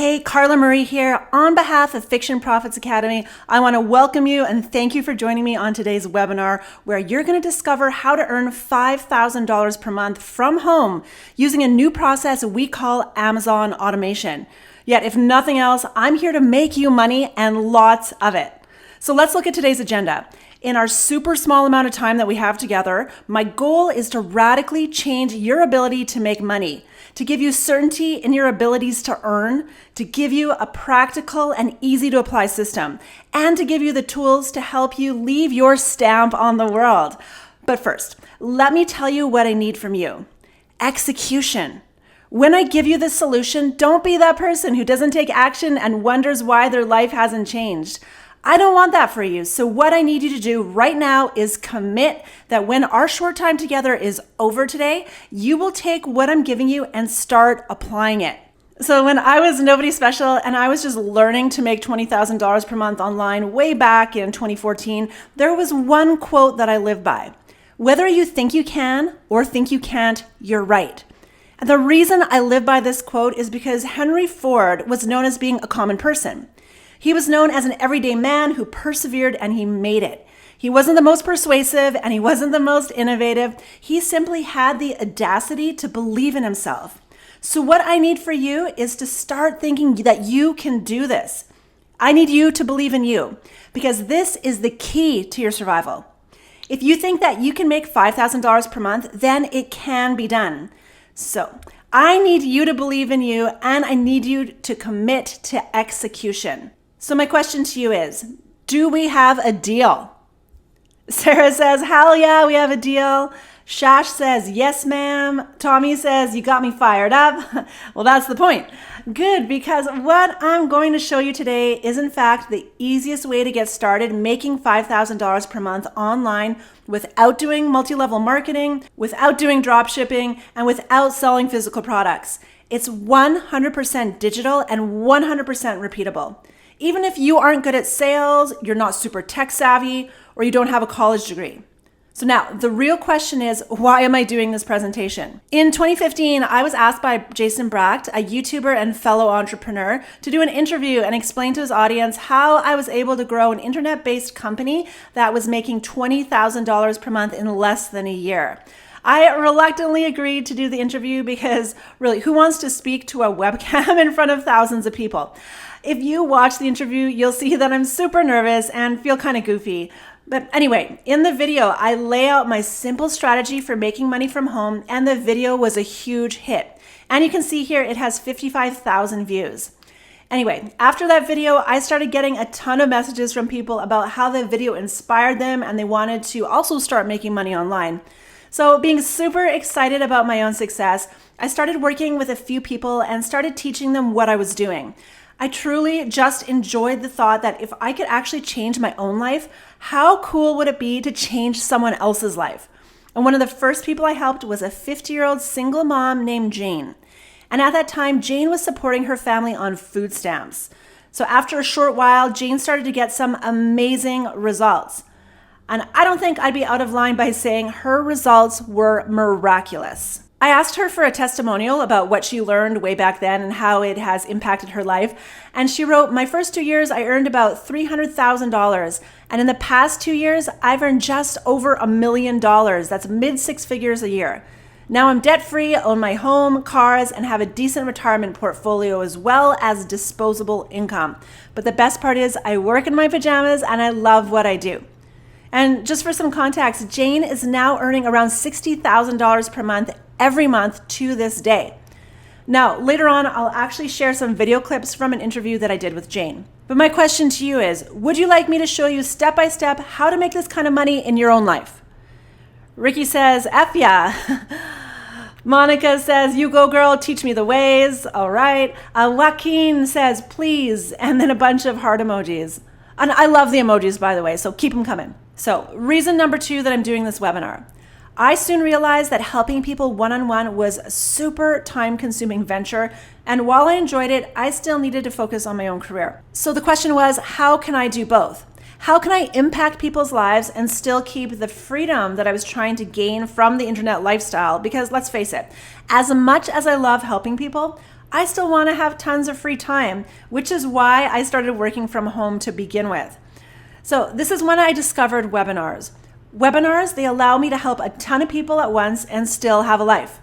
Hey, Karla Marie here. On behalf of Fiction Profits Academy, I want to welcome you and thank you for joining me on today's webinar where you're going to discover how to earn $5,000 per month from home using a new process we call Amazon automation. Yet, if nothing else, I'm here to make you money and lots of it. So let's look at today's agenda. In our super small amount of time that we have together, my goal is to radically change your ability to make money, to give you certainty in your abilities to earn, to give you a practical and easy to apply system, and to give you the tools to help you leave your stamp on the world. But first, let me tell you what I need from you. Execution. When I give you this solution, don't be that person who doesn't take action and wonders why their life hasn't changed. I don't want that for you. So what I need you to do right now is commit that when our short time together is over today, you will take what I'm giving you and start applying it. So when I was nobody special and I was just learning to make $20,000 per month online way back in 2014, there was one quote that I live by. Whether you think you can or think you can't, you're right. And the reason I live by this quote is because Henry Ford was known as being a common person. He was known as an everyday man who persevered and he made it. He wasn't the most persuasive and he wasn't the most innovative. He simply had the audacity to believe in himself. So what I need for you is to start thinking that you can do this. I need you to believe in you because this is the key to your survival. If you think that you can make $5,000 per month, then it can be done. So I need you to believe in you and I need you to commit to execution. So my question to you is, do we have a deal? Sarah says, hell yeah, we have a deal. Shash says, yes, ma'am. Tommy says, you got me fired up. Well, that's the point. Good, because what I'm going to show you today is in fact the easiest way to get started making $5,000 per month online without doing multi-level marketing, without doing drop shipping, and without selling physical products. It's 100% digital and 100% repeatable. Even if you aren't good at sales, you're not super tech savvy, or you don't have a college degree. So now, the real question is, why am I doing this presentation? In 2015, I was asked by Jason Bracht, a YouTuber and fellow entrepreneur, to do an interview and explain to his audience how I was able to grow an internet-based company that was making $20,000 per month in less than a year. I reluctantly agreed to do the interview because really, who wants to speak to a webcam in front of thousands of people? If you watch the interview, you'll see that I'm super nervous and feel kind of goofy. But anyway, in the video, I lay out my simple strategy for making money from home, and the video was a huge hit. And you can see here, it has 55,000 views. Anyway, after that video, I started getting a ton of messages from people about how the video inspired them and they wanted to also start making money online. So being super excited about my own success, I started working with a few people and started teaching them what I was doing. I truly just enjoyed the thought that if I could actually change my own life, how cool would it be to change someone else's life? And one of the first people I helped was a 50-year-old single mom named Jane. And at that time, Jane was supporting her family on food stamps. So after a short while, Jane started to get some amazing results. And I don't think I'd be out of line by saying her results were miraculous. I asked her for a testimonial about what she learned way back then and how it has impacted her life. And she wrote, my first 2 years, I earned about $300,000. And in the past 2 years, I've earned just over $1 million. That's mid six figures a year. Now I'm debt-free, own my home, cars, and have a decent retirement portfolio as well as disposable income. But the best part is I work in my pajamas and I love what I do. And just for some context, Jane is now earning around $60,000 per month every month to this day. Now, later on, I'll actually share some video clips from an interview that I did with Jane. But my question to you is, would you like me to show you step by step how to make this kind of money in your own life? Ricky says, F yeah. Monica says, you go girl, teach me the ways. All right. Joaquin says, please, and then a bunch of heart emojis. And I love the emojis, by the way, so keep them coming. So reason number 2 that I'm doing this webinar. I soon realized that helping people one-on-one was a super time-consuming venture, and while I enjoyed it, I still needed to focus on my own career. So the question was, how can I do both? How can I impact people's lives and still keep the freedom that I was trying to gain from the internet lifestyle? Because let's face it, as much as I love helping people, I still want to have tons of free time, which is why I started working from home to begin with. So this is when I discovered webinars. Webinars, they allow me to help a ton of people at once and still have a life.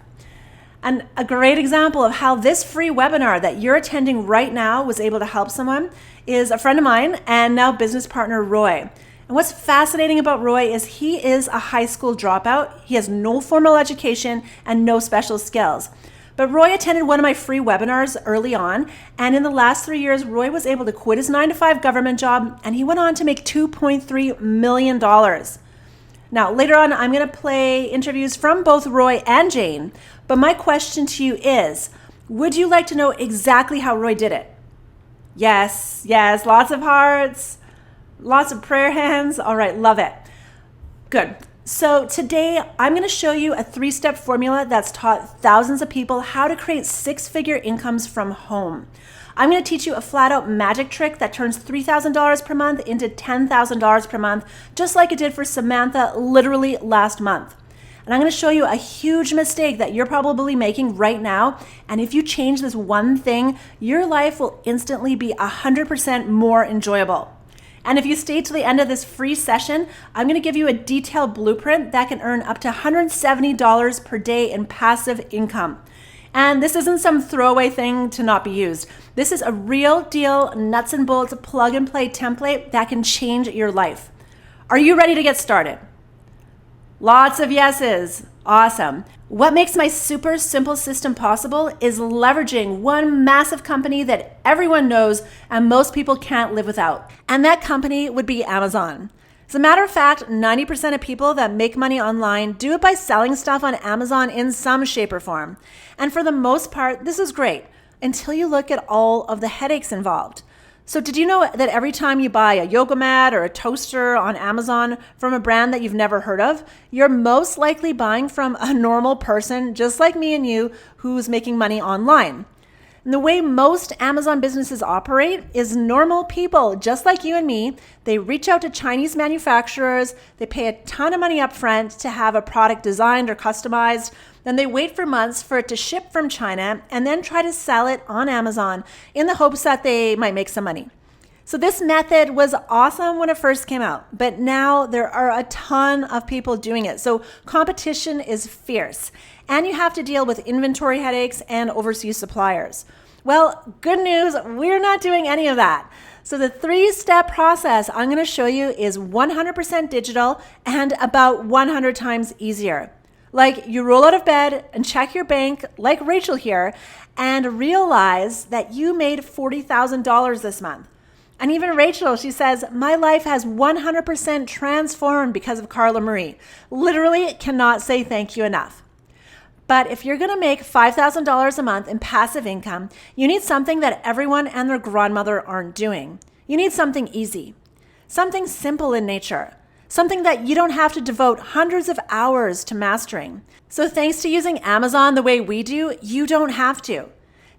And a great example of how this free webinar that you're attending right now was able to help someone is a friend of mine and now business partner, Roy. And what's fascinating about Roy is he is a high school dropout. He has no formal education and no special skills. But Roy attended one of my free webinars early on, and in the last 3 years, Roy was able to quit his 9-to-5 government job, and he went on to make $2.3 million. Now, later on, I'm going to play interviews from both Roy and Jane, but my question to you is, would you like to know exactly how Roy did it? Yes, lots of hearts, lots of prayer hands. All right, love it. Good. So today, I'm going to show you a 3-step formula that's taught thousands of people how to create 6-figure incomes from home. I'm going to teach you a flat-out magic trick that turns $3,000 per month into $10,000 per month, just like it did for Samantha literally last month. And I'm going to show you a huge mistake that you're probably making right now. And if you change this one thing, your life will instantly be 100% more enjoyable. And if you stay to the end of this free session, I'm going to give you a detailed blueprint that can earn up to $170 per day in passive income. And this isn't some throwaway thing to not be used. This is a real deal, nuts and bolts, plug and play template that can change your life. Are you ready to get started? Lots of yeses. Awesome. What makes my super simple system possible is leveraging one massive company that everyone knows and most people can't live without. And that company would be Amazon. As a matter of fact, 90% of people that make money online do it by selling stuff on Amazon in some shape or form. And for the most part, this is great until you look at all of the headaches involved. So did you know that every time you buy a yoga mat or a toaster on Amazon from a brand that you've never heard of, you're most likely buying from a normal person just like me and you who's making money online? And the way most Amazon businesses operate is normal people, just like you and me. They reach out to Chinese manufacturers, they pay a ton of money up front to have a product designed or customized, then they wait for months for it to ship from China and then try to sell it on Amazon in the hopes that they might make some money. So this method was awesome when it first came out, but now there are a ton of people doing it. So competition is fierce, and you have to deal with inventory headaches and overseas suppliers. Well, good news, we're not doing any of that. So the 3-step process I'm going to show you is 100% digital and about 100 times easier. Like, you roll out of bed and check your bank, like Rachel here, and realize that you made $40,000 this month. And even Rachel, she says, my life has 100% transformed because of Karla Marie. Literally cannot say thank you enough. But if you're going to make $5,000 a month in passive income, you need something that everyone and their grandmother aren't doing. You need something easy, something simple in nature, something that you don't have to devote hundreds of hours to mastering. So thanks to using Amazon the way we do, you don't have to.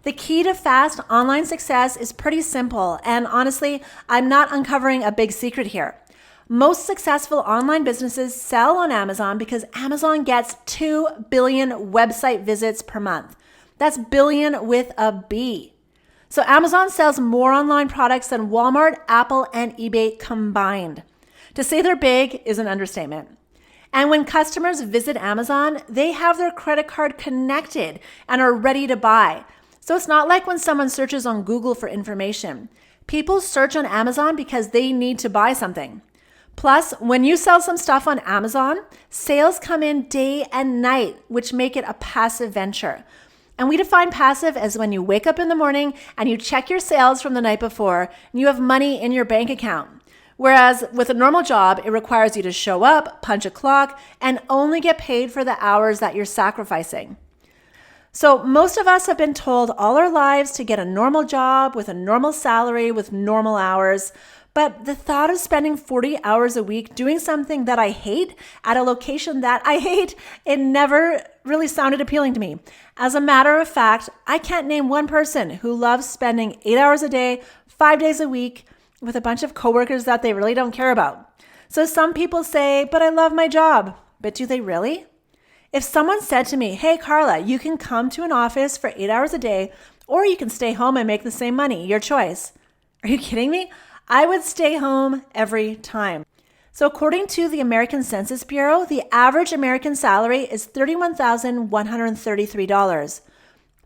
The key to fast online success is pretty simple, and honestly, I'm not uncovering a big secret here. Most successful online businesses sell on Amazon because Amazon gets 2 billion website visits per month. That's billion with a B. So Amazon sells more online products than Walmart, Apple, and eBay combined. To say they're big is an understatement. And when customers visit Amazon, they have their credit card connected and are ready to buy. So it's not like when someone searches on Google for information. People search on Amazon because they need to buy something. Plus, when you sell some stuff on Amazon, sales come in day and night, which make it a passive venture. And we define passive as when you wake up in the morning and you check your sales from the night before and you have money in your bank account. Whereas with a normal job, it requires you to show up, punch a clock, and only get paid for the hours that you're sacrificing. So most of us have been told all our lives to get a normal job with a normal salary with normal hours. But the thought of spending 40 hours a week doing something that I hate at a location that I hate, it never really sounded appealing to me. As a matter of fact, I can't name one person who loves spending 8 hours a day, 5 days a week with a bunch of coworkers that they really don't care about. So some people say, but I love my job. But do they really? If someone said to me, hey, Karla, you can come to an office for 8 hours a day, or you can stay home and make the same money, your choice. Are you kidding me? I would stay home every time. So according to the American Census Bureau, the average American salary is $31,133.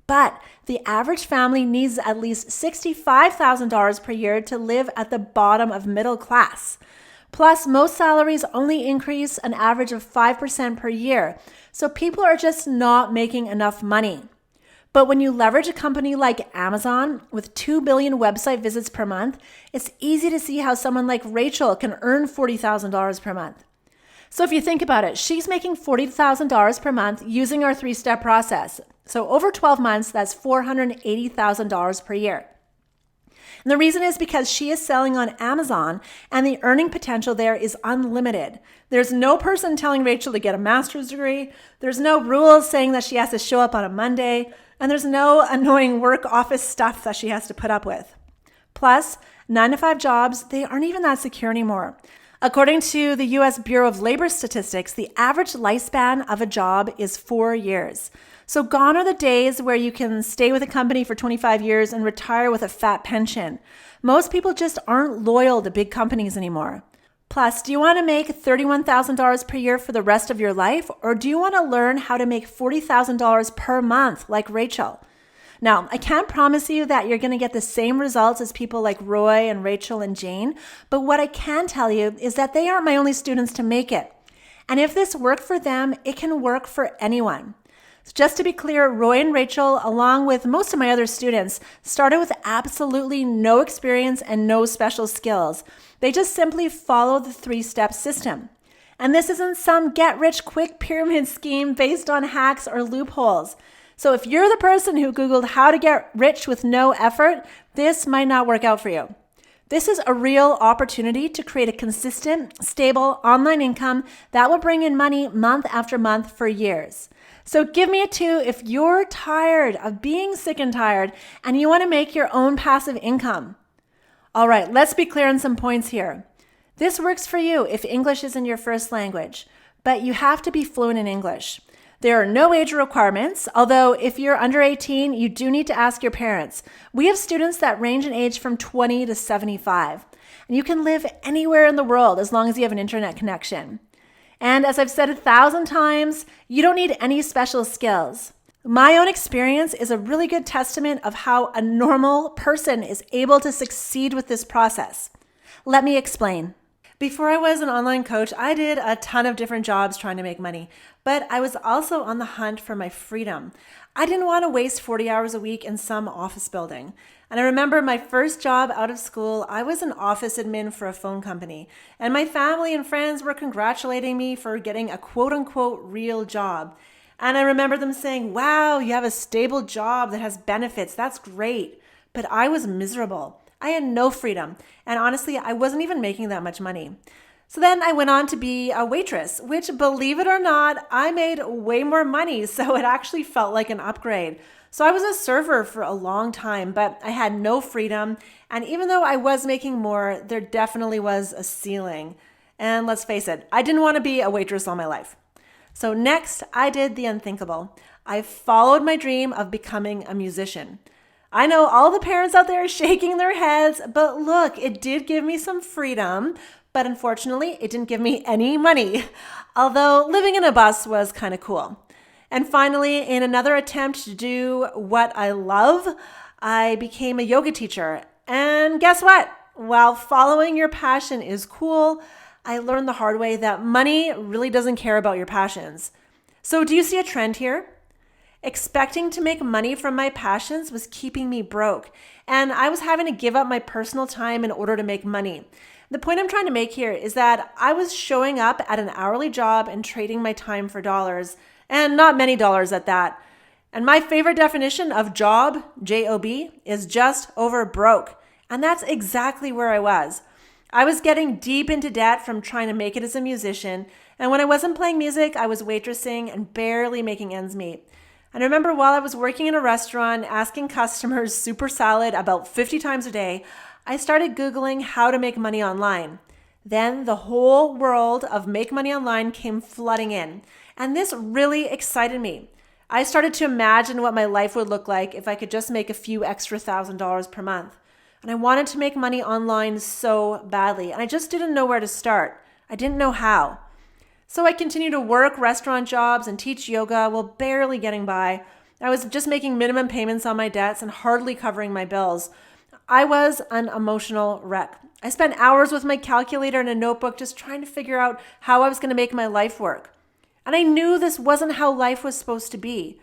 But the average family needs at least $65,000 per year to live at the bottom of middle class. Plus, most salaries only increase an average of 5% per year. So people are just not making enough money. But when you leverage a company like Amazon with 2 billion website visits per month, it's easy to see how someone like Rachel can earn $40,000 per month. So if you think about it, she's making $40,000 per month using our 3-step process. So over 12 months, that's $480,000 per year. And the reason is because she is selling on Amazon and the earning potential there is unlimited. There's no person telling Rachel to get a master's degree. There's no rules saying that she has to show up on a Monday. And there's no annoying work office stuff that she has to put up with. Plus, 9-to-5 jobs, they aren't even that secure anymore. According to the U.S. Bureau of Labor Statistics, the average lifespan of a job is 4 years. So gone are the days where you can stay with a company for 25 years and retire with a fat pension. Most people just aren't loyal to big companies anymore. Plus, do you want to make $31,000 per year for the rest of your life, or do you want to learn how to make $40,000 per month like Rachel? Now, I can't promise you that you're going to get the same results as people like Roy and Rachel and Jane, but what I can tell you is that they aren't my only students to make it. And if this worked for them, it can work for anyone. So just to be clear, Roy and Rachel, along with most of my other students, started with absolutely no experience and no special skills. They just simply follow the 3-step system. And this isn't some get-rich-quick pyramid scheme based on hacks or loopholes. So if you're the person who Googled how to get rich with no effort, this might not work out for you. This is a real opportunity to create a consistent, stable online income that will bring in money month after month for years. So give me a 2 if you're tired of being sick and tired and you want to make your own passive income. All right, let's be clear on some points here. This works for you if English isn't your first language, but you have to be fluent in English. There are no age requirements, although if you're under 18, you do need to ask your parents. We have students that range in age from 20 to 75, and you can live anywhere in the world as long as you have an internet connection. And as I've said 1,000 times, you don't need any special skills. My own experience is a really good testament of how a normal person is able to succeed with this process. Let me explain. Before I was an online coach, I did a ton of different jobs trying to make money, but I was also on the hunt for my freedom. I didn't want to waste 40 hours a week in some office building. And I remember my first job out of school, I was an office admin for a phone company. And my family and friends were congratulating me for getting a quote-unquote real job. And I remember them saying, wow, you have a stable job that has benefits. That's great. But I was miserable. I had no freedom. And honestly, I wasn't even making that much money. So then I went on to be a waitress, which, believe it or not, I made way more money. So it actually felt like an upgrade. So I was a server for a long time, but I had no freedom. And even though I was making more, there definitely was a ceiling. And let's face it, I didn't want to be a waitress all my life. So next, I did the unthinkable. I followed my dream of becoming a musician. I know all the parents out there are shaking their heads, but look, it did give me some freedom, but unfortunately, it didn't give me any money, although living in a bus was kind of cool. And finally, in another attempt to do what I love, I became a yoga teacher. And guess what? While following your passion is cool, I learned the hard way that money really doesn't care about your passions. So do you see a trend here? Expecting to make money from my passions was keeping me broke, and I was having to give up my personal time in order to make money. The point I'm trying to make here is that I was showing up at an hourly job and trading my time for dollars, and not many dollars at that. And my favorite definition of job, J-O-B, is just over broke. And that's exactly where I was. I was getting deep into debt from trying to make it as a musician, and when I wasn't playing music, I was waitressing and barely making ends meet. And I remember while I was working in a restaurant, asking customers super salad about 50 times a day, I started Googling how to make money online. Then the whole world of make money online came flooding in. And this really excited me. I started to imagine what my life would look like if I could just make a few extra $1,000 per month. And I wanted to make money online so badly, and I just didn't know where to start. I didn't know how. So I continued to work restaurant jobs and teach yoga while barely getting by. I was just making minimum payments on my debts and hardly covering my bills. I was an emotional wreck. I spent hours with my calculator and a notebook just trying to figure out how I was going to make my life work. And I knew this wasn't how life was supposed to be.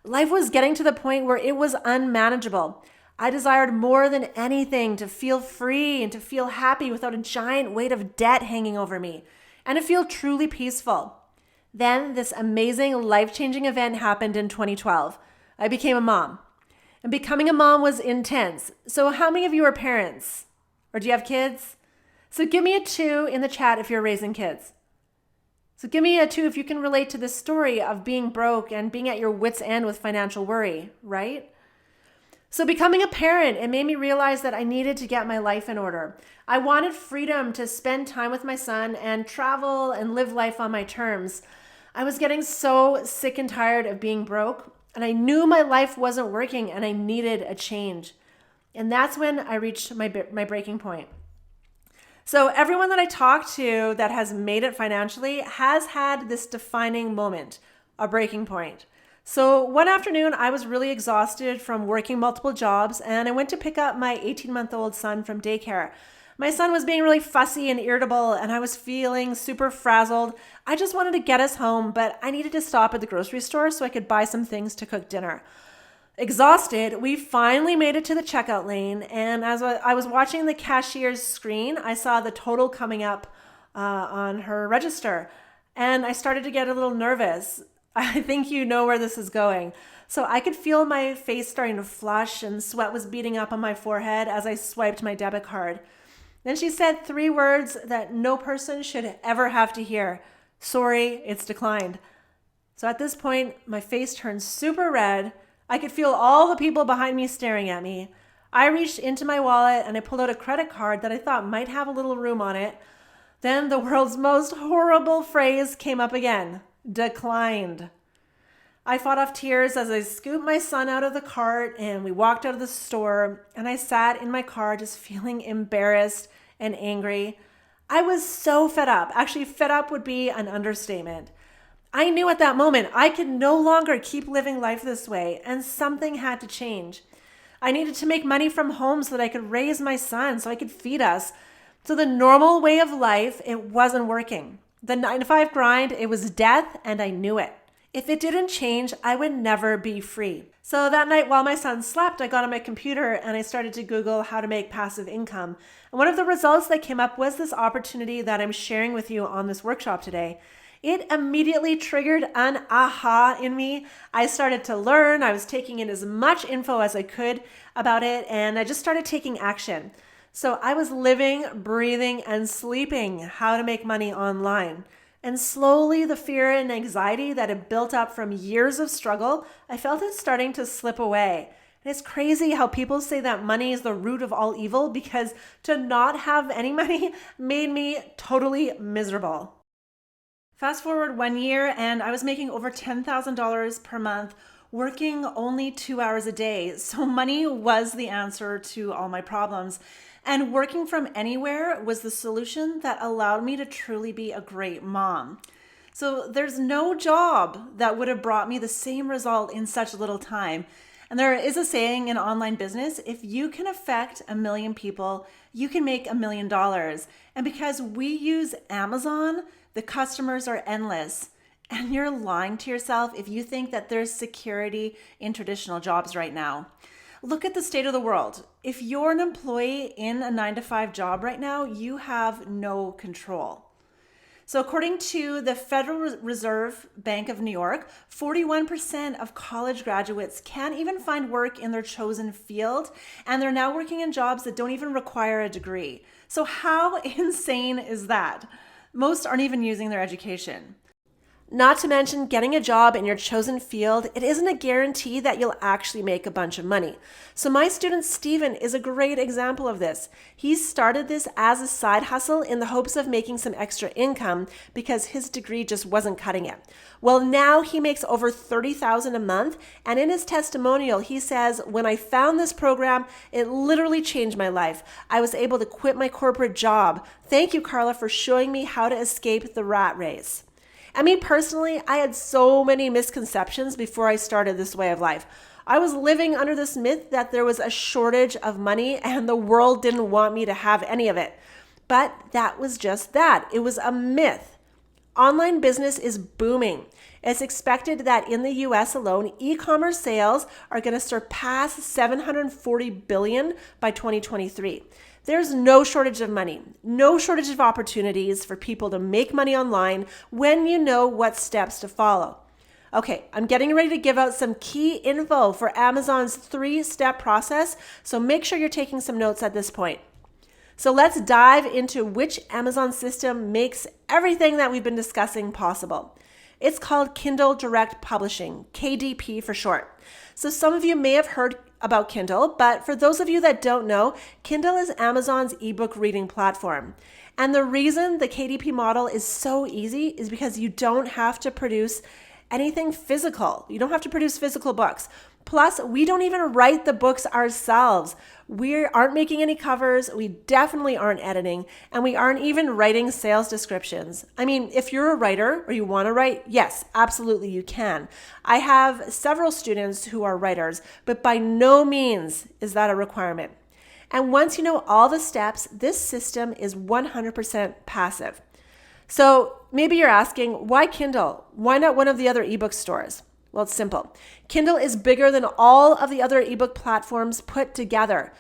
Life was getting to the point where it was unmanageable. I desired more than anything to feel free and to feel happy without a giant weight of debt hanging over me, and to feel truly peaceful. Then this amazing life-changing event happened in 2012. I became a mom. And becoming a mom was intense. So how many of you are parents? Or do you have kids? So give me a 2 in the chat if you're raising kids. So give me a 2 if you can relate to this story of being broke and being at your wit's end with financial worry, right? So becoming a parent, it made me realize that I needed to get my life in order. I wanted freedom to spend time with my son and travel and live life on my terms. I was getting so sick and tired of being broke, and I knew my life wasn't working and I needed a change. And that's when I reached my breaking point. So everyone that I talk to that has made it financially has had this defining moment, a breaking point. So one afternoon, I was really exhausted from working multiple jobs, and I went to pick up my 18-month-old son from daycare. My son was being really fussy and irritable, and I was feeling super frazzled. I just wanted to get us home, but I needed to stop at the grocery store so I could buy some things to cook dinner. Exhausted, we finally made it to the checkout lane, and as I was watching the cashier's screen, I saw the total coming up on her register, and I started to get a little nervous. I think you know where this is going. So I could feel my face starting to flush, and sweat was beating up on my forehead as I swiped my debit card. Then she said 3 words that no person should ever have to hear. Sorry, it's declined. So at this point, my face turned super red. I could feel all the people behind me staring at me. I reached into my wallet and I pulled out a credit card that I thought might have a little room on it. Then the world's most horrible phrase came up again. Declined. I fought off tears as I scooped my son out of the cart and we walked out of the store, and I sat in my car just feeling embarrassed and angry. I was so fed up. Actually, fed up would be an understatement. I knew at that moment I could no longer keep living life this way, and something had to change. I needed to make money from home so that I could raise my son, so I could feed us. So the normal way of life, it wasn't working. The 9-to-5 grind, it was death, and I knew it. If it didn't change, I would never be free. So that night while my son slept, I got on my computer and I started to Google how to make passive income. And one of the results that came up was this opportunity that I'm sharing with you on this workshop today. It immediately triggered an aha in me. I started to learn. I was taking in as much info as I could about it, and I just started taking action. So I was living, breathing, and sleeping how to make money online. And slowly the fear and anxiety that had built up from years of struggle, I felt it starting to slip away. And it's crazy how people say that money is the root of all evil, because to not have any money made me totally miserable. Fast forward 1 year and I was making over $10,000 per month, working only 2 hours a day. So money was the answer to all my problems. And working from anywhere was the solution that allowed me to truly be a great mom. So there's no job that would have brought me the same result in such little time. And there is a saying in online business, if you can affect 1 million people, you can make $1 million. And because we use Amazon, the customers are endless. And you're lying to yourself if you think that there's security in traditional jobs right now. Look at the state of the world. If you're an employee in a 9-to-5 job right now, you have no control. So according to the Federal Reserve Bank of New York, 41% of college graduates can't even find work in their chosen field, and they're now working in jobs that don't even require a degree. So how insane is that? Most aren't even using their education. Not to mention getting a job in your chosen field, it isn't a guarantee that you'll actually make a bunch of money. So my student Steven is a great example of this. He started this as a side hustle in the hopes of making some extra income because his degree just wasn't cutting it. Well, now he makes over $30,000 a month, and in his testimonial, he says, "When I found this program, it literally changed my life. I was able to quit my corporate job. Thank you, Karla, for showing me how to escape the rat race." I mean, personally, I had so many misconceptions before I started this way of life. I was living under this myth that there was a shortage of money and the world didn't want me to have any of it. But that was just that. It was a myth. Online business is booming. It's expected that in the US alone, e-commerce sales are going to surpass $740 billion by 2023. There's no shortage of money, no shortage of opportunities for people to make money online when you know what steps to follow. Okay, I'm getting ready to give out some key info for Amazon's 3-step process, so make sure you're taking some notes at this point. So let's dive into which Amazon system makes everything that we've been discussing possible. It's called Kindle Direct Publishing, KDP for short. So some of you may have heard about Kindle, but for those of you that don't know, Kindle is Amazon's ebook reading platform. And the reason the KDP model is so easy is because you don't have to produce anything physical. You don't have to produce physical books. Plus, we don't even write the books ourselves. We aren't making any covers, we definitely aren't editing, and we aren't even writing sales descriptions. I mean, if you're a writer or you want to write, yes, absolutely you can. I have several students who are writers, but by no means is that a requirement. And once you know all the steps, this system is 100% passive. So maybe you're asking, why Kindle? Why not one of the other ebook stores? Well, it's simple. Kindle is bigger than all of the other ebook platforms put together.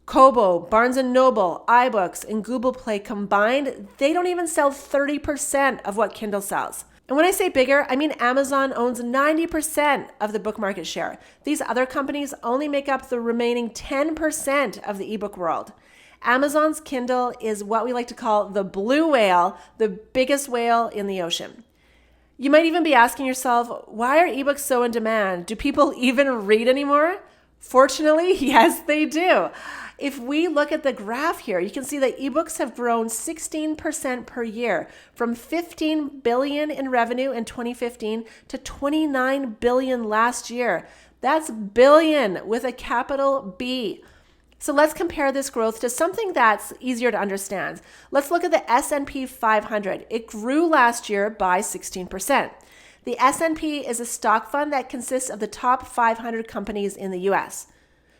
Kobo, Barnes & Noble, iBooks, and Google Play combined, they don't even sell 30% of what Kindle sells. And when I say bigger, I mean Amazon owns 90% of the book market share. These other companies only make up the remaining 10% of the ebook world. Amazon's Kindle is what we like to call the blue whale, the biggest whale in the ocean. You might even be asking yourself, why are ebooks so in demand? Do people even read anymore? Fortunately, yes, they do. If we look at the graph here, you can see that ebooks have grown 16% per year, from $15 billion in revenue in 2015 to $29 billion last year. That's billion with a capital B. So let's compare this growth to something that's easier to understand. Let's look at the S&P 500. It grew last year by 16%. The S&P is a stock fund that consists of the top 500 companies in the US.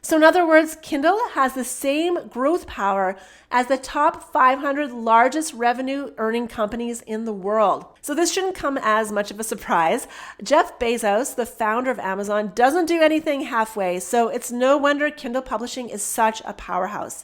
So in other words, Kindle has the same growth power as the top 500 largest revenue earning companies in the world. So this shouldn't come as much of a surprise. Jeff Bezos, the founder of Amazon, doesn't do anything halfway, so it's no wonder Kindle publishing is such a powerhouse.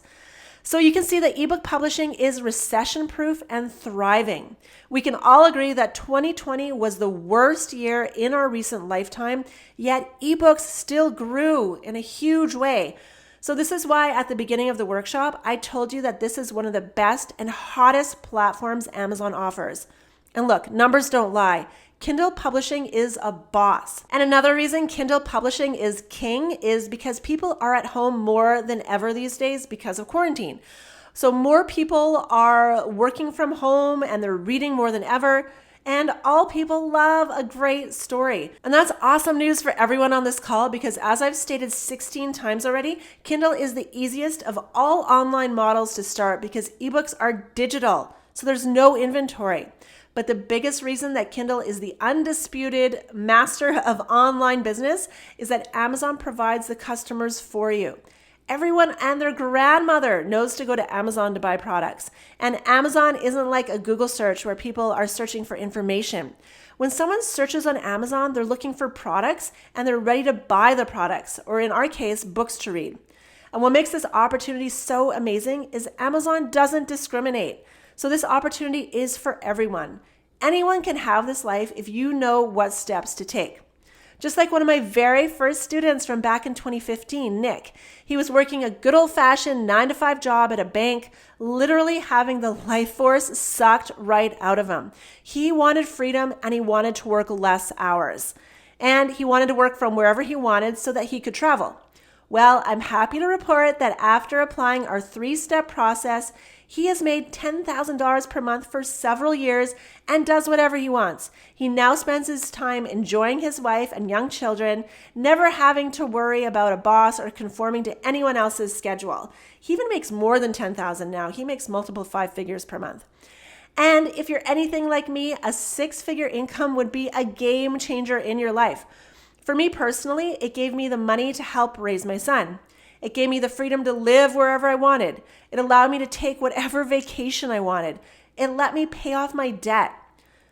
So you can see that ebook publishing is recession-proof and thriving. We can all agree that 2020 was the worst year in our recent lifetime, yet ebooks still grew in a huge way. So this is why at the beginning of the workshop, I told you that this is one of the best and hottest platforms Amazon offers. And look, numbers don't lie. Kindle publishing is a boss. And another reason Kindle publishing is king is because people are at home more than ever these days because of quarantine. So more people are working from home and they're reading more than ever. And all people love a great story. And that's awesome news for everyone on this call because as I've stated 16 times already, Kindle is the easiest of all online models to start because ebooks are digital. So there's no inventory. But the biggest reason that Kindle is the undisputed master of online business is that Amazon provides the customers for you. Everyone and their grandmother knows to go to Amazon to buy products. And Amazon isn't like a Google search where people are searching for information. When someone searches on Amazon, they're looking for products and they're ready to buy the products, or in our case, books to read. And what makes this opportunity so amazing is Amazon doesn't discriminate. So this opportunity is for everyone. Anyone can have this life if you know what steps to take. Just like one of my very first students from back in 2015, Nick. He was working a good old-fashioned 9-to-5 job at a bank, literally having the life force sucked right out of him. He wanted freedom and he wanted to work less hours. And he wanted to work from wherever he wanted so that he could travel. Well, I'm happy to report that after applying our 3-step process, he has made $10,000 per month for several years and does whatever he wants. He now spends his time enjoying his wife and young children, never having to worry about a boss or conforming to anyone else's schedule. He even makes more than $10,000 now. He makes multiple 5 figures per month. And if you're anything like me, a 6-figure income would be a game changer in your life. For me personally, it gave me the money to help raise my son. It gave me the freedom to live wherever I wanted. It allowed me to take whatever vacation I wanted. It let me pay off my debt.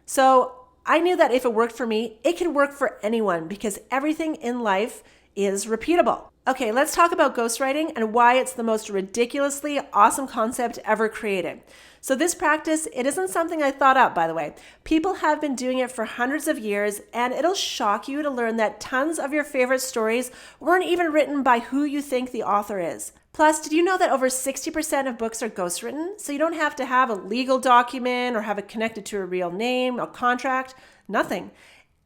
So I knew that if it worked for me, it could work for anyone because everything in life is repeatable. Okay, let's talk about ghostwriting and why it's the most ridiculously awesome concept ever created. So this practice, it isn't something I thought up, by the way. People have been doing it for hundreds of years, and it'll shock you to learn that tons of your favorite stories weren't even written by who you think the author is. Plus, did you know that over 60% of books are ghostwritten? So you don't have to have a legal document or have it connected to a real name, a contract, nothing.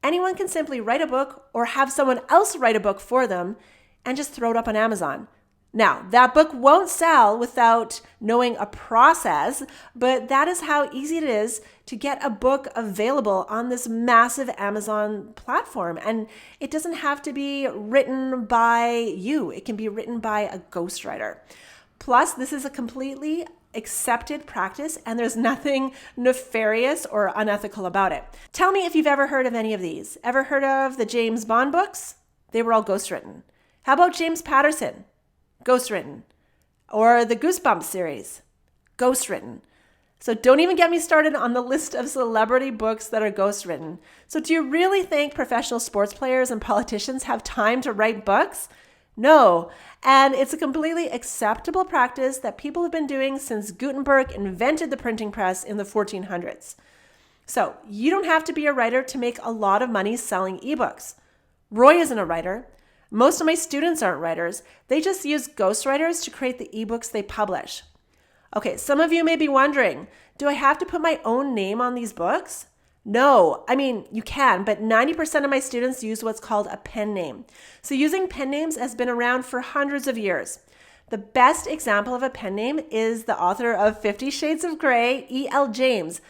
Anyone can simply write a book or have someone else write a book for them and just throw it up on Amazon. Now, that book won't sell without knowing a process, but that is how easy it is to get a book available on this massive Amazon platform. And it doesn't have to be written by you. It can be written by a ghostwriter. Plus, this is a completely accepted practice and there's nothing nefarious or unethical about it. Tell me if you've ever heard of any of these. Ever heard of the James Bond books? They were all ghostwritten. How about James Patterson? Ghostwritten. Or the Goosebumps series? Ghostwritten. So don't even get me started on the list of celebrity books that are ghostwritten. So do you really think professional sports players and politicians have time to write books? No. And it's a completely acceptable practice that people have been doing since Gutenberg invented the printing press in the 1400s. So you don't have to be a writer to make a lot of money selling ebooks. Roy isn't a writer. Most of my students aren't writers. They just use ghostwriters to create the ebooks they publish. Okay, some of you may be wondering, do I have to put my own name on these books? No, I mean, you can, but 90% of my students use what's called a pen name. So using pen names has been around for hundreds of years. The best example of a pen name is the author of 50 Shades of Grey, E.L. James.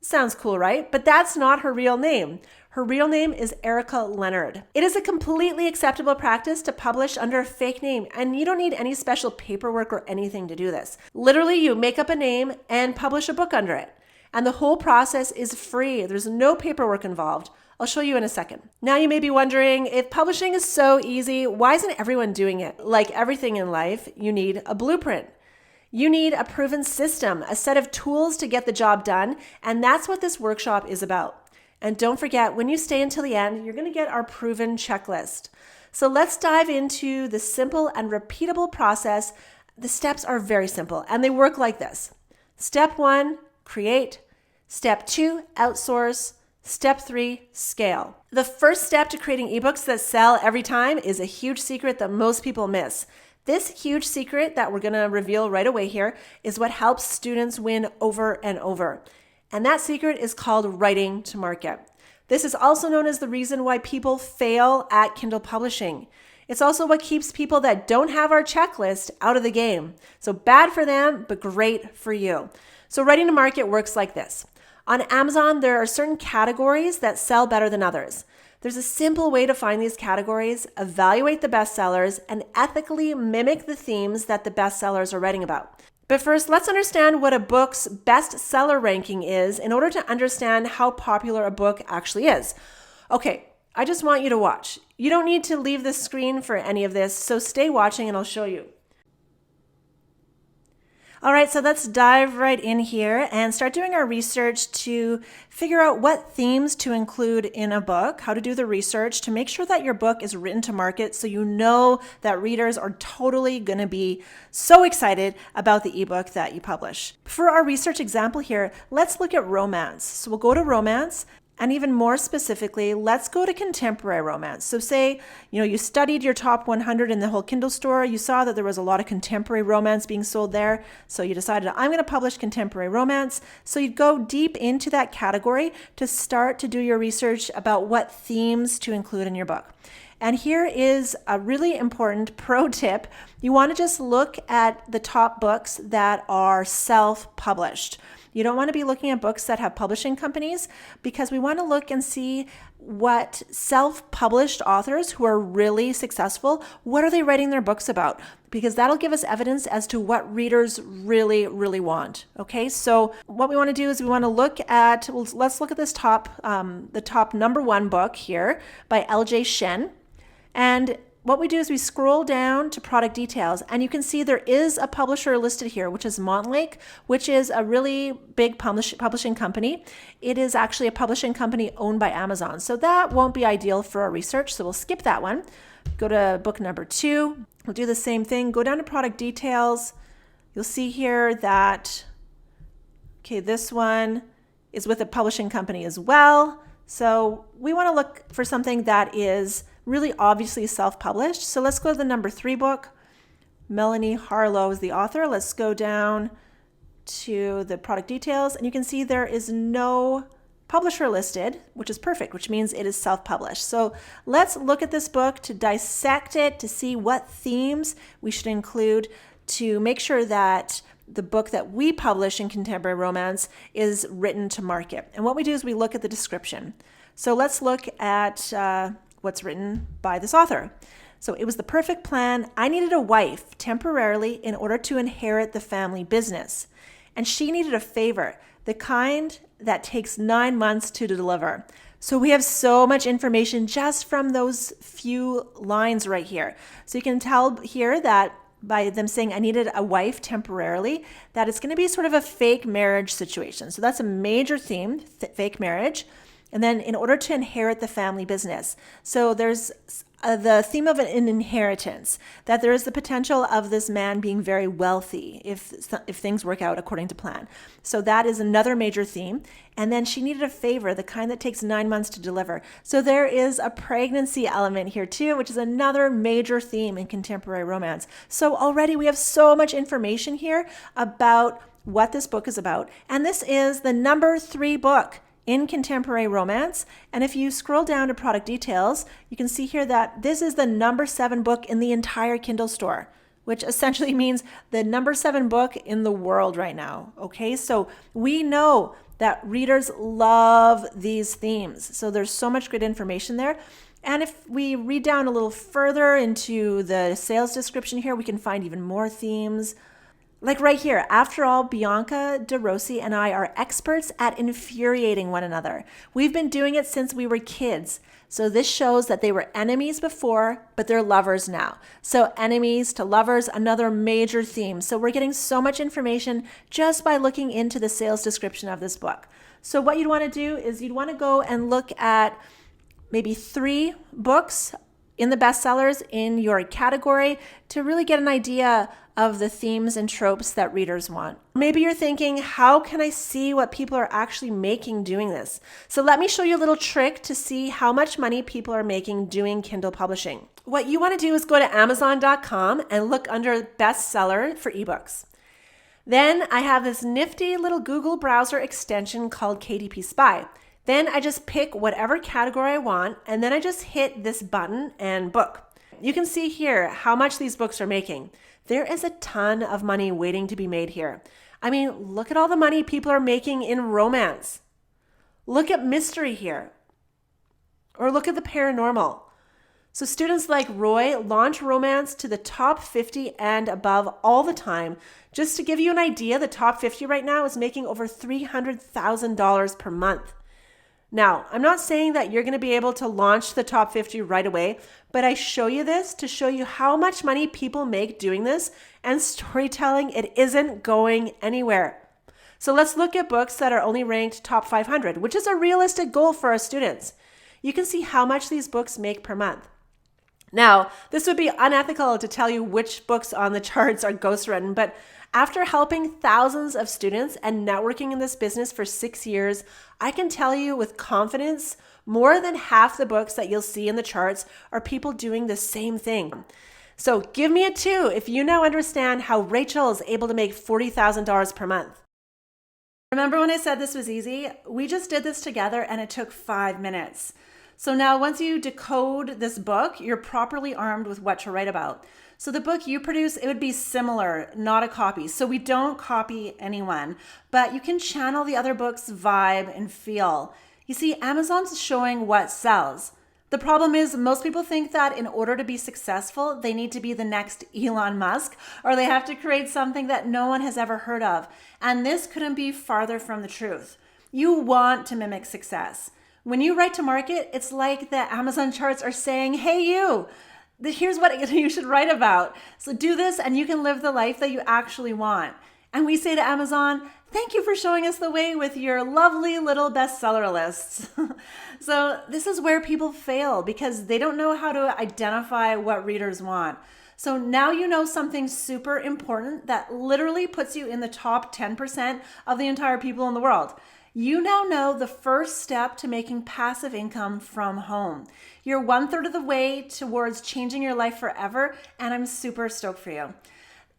Sounds cool, right? But that's not her real name. Her real name is Erica Leonard. It is a completely acceptable practice to publish under a fake name, and you don't need any special paperwork or anything to do this. Literally, you make up a name and publish a book under it. And the whole process is free. There's no paperwork involved. I'll show you in a second. Now you may be wondering, if publishing is so easy, why isn't everyone doing it? Like everything in life, you need a blueprint. You need a proven system, a set of tools to get the job done, and that's what this workshop is about. And don't forget, when you stay until the end, you're going to get our proven checklist. So let's dive into the simple and repeatable process. The steps are very simple, and they work like this. Step 1, create. Step 2, outsource. Step 3, scale. The first step to creating ebooks that sell every time is a huge secret that most people miss. This huge secret that we're going to reveal right away here is what helps students win over and over. And that secret is called writing to market. This is also known as the reason why people fail at Kindle publishing. It's also what keeps people that don't have our checklist out of the game. So bad for them, but great for you. So writing to market works like this. On Amazon, there are certain categories that sell better than others. There's a simple way to find these categories, evaluate the bestsellers, and ethically mimic the themes that the bestsellers are writing about. But first, let's understand what a book's bestseller ranking is in order to understand how popular a book actually is. Okay, I just want you to watch. You don't need to leave the screen for any of this, so stay watching and I'll show you. All right, so let's dive right in here and start doing our research to figure out what themes to include in a book, how to do the research to make sure that your book is written to market so you know that readers are totally going to be so excited about the ebook that you publish. For our research example here, let's look at romance. So we'll go to romance. And even more specifically, let's go to contemporary romance. So say, you studied your top 100 in the whole Kindle store. You saw that there was a lot of contemporary romance being sold there. So you decided, I'm going to publish contemporary romance. So you'd go deep into that category to start to do your research about what themes to include in your book. And here is a really important pro tip. You want to just look at the top books that are self-published. You don't want to be looking at books that have publishing companies, because we want to look and see what self-published authors who are really successful, what are they writing their books about? Because that'll give us evidence as to what readers really, really want. Okay, so what we want to do is we want to look at, let's look at this the top number 1 book here by L.J. Shen. And what we do is we scroll down to product details, and you can see there is a publisher listed here, which is Montlake, which is a really big publishing company. It is actually a publishing company owned by Amazon. So that won't be ideal for our research. So we'll skip that one. Go to book number 2. We'll do the same thing. Go down to product details. You'll see here that, okay, this one is with a publishing company as well. So we want to look for something that is really obviously self-published. So let's go to the number 3 book. Melanie Harlow is the author. Let's go down to the product details, and you can see there is no publisher listed, which is perfect, which means it is self-published. So let's look at this book to dissect it, to see what themes we should include to make sure that the book that we publish in contemporary romance is written to market. And what we do is we look at the description. So let's look at what's written by this author. So it was the perfect plan. I needed a wife temporarily in order to inherit the family business. And she needed a favor, the kind that takes 9 months to deliver. So we have so much information just from those few lines right here. So you can tell here that by them saying I needed a wife temporarily, that it's going to be sort of a fake marriage situation. So that's a major theme, fake marriage. And then in order to inherit the family business. So there's the theme of an inheritance, that there is the potential of this man being very wealthy if things work out according to plan. So that is another major theme. And then she needed a favor, the kind that takes 9 months to deliver. So there is a pregnancy element here too, which is another major theme in contemporary romance. So already we have so much information here about what this book is about. And this is the number 3 book in contemporary romance. And if you scroll down to product details, you can see here that this is the number 7 book in the entire Kindle store, which essentially means the number 7 book in the world right now. Okay, so we know that readers love these themes. So there's so much good information there. And if we read down a little further into the sales description here, we can find even more themes. Like right here, after all, Bianca DeRossi and I are experts at infuriating one another. We've been doing it since we were kids. So this shows that they were enemies before, but they're lovers now. So enemies to lovers, another major theme. So we're getting so much information just by looking into the sales description of this book. So what you'd want to do is you'd want to go and look at maybe 3 books in the bestsellers in your category to really get an idea of the themes and tropes that readers want. Maybe you're thinking, how can I see what people are actually making doing this? So let me show you a little trick to see how much money people are making doing Kindle publishing. What you want to do is go to Amazon.com and look under bestseller for ebooks. Then I have this nifty little Google browser extension called KDP Spy. Then I just pick whatever category I want, and then I just hit this button and book. You can see here how much these books are making. There is a ton of money waiting to be made here. I mean, look at all the money people are making in romance. Look at mystery here. Or look at the paranormal. So students like Roy launch romance to the top 50 and above all the time. Just to give you an idea, the top 50 right now is making over $300,000 per month. Now, I'm not saying that you're going to be able to launch the top 50 right away, but I show you this to show you how much money people make doing this, and storytelling, it isn't going anywhere. So let's look at books that are only ranked top 500, which is a realistic goal for our students. You can see how much these books make per month. Now, this would be unethical to tell you which books on the charts are ghostwritten, but after helping thousands of students and networking in this business for 6 years, I can tell you with confidence, more than half the books that you'll see in the charts are people doing the same thing. So give me a 2 if you now understand how Rachel is able to make $40,000 per month. Remember when I said this was easy? We just did this together and it took 5 minutes. So now once you decode this book, you're properly armed with what to write about. So the book you produce, it would be similar, not a copy. So we don't copy anyone, but you can channel the other book's vibe and feel. You see, Amazon's showing what sells. The problem is most people think that in order to be successful, they need to be the next Elon Musk, or they have to create something that no one has ever heard of. And this couldn't be farther from the truth. You want to mimic success. When you write to market, it's like the Amazon charts are saying, hey, here's what you should write about. So do this and you can live the life that you actually want. And we say to Amazon, thank you for showing us the way with your lovely little bestseller lists. So this is where people fail because they don't know how to identify what readers want. So now you know something super important that literally puts you in the top 10% of the entire people in the world. You now know the first step to making passive income from home. You're 1/3 of the way towards changing your life forever, and I'm super stoked for you.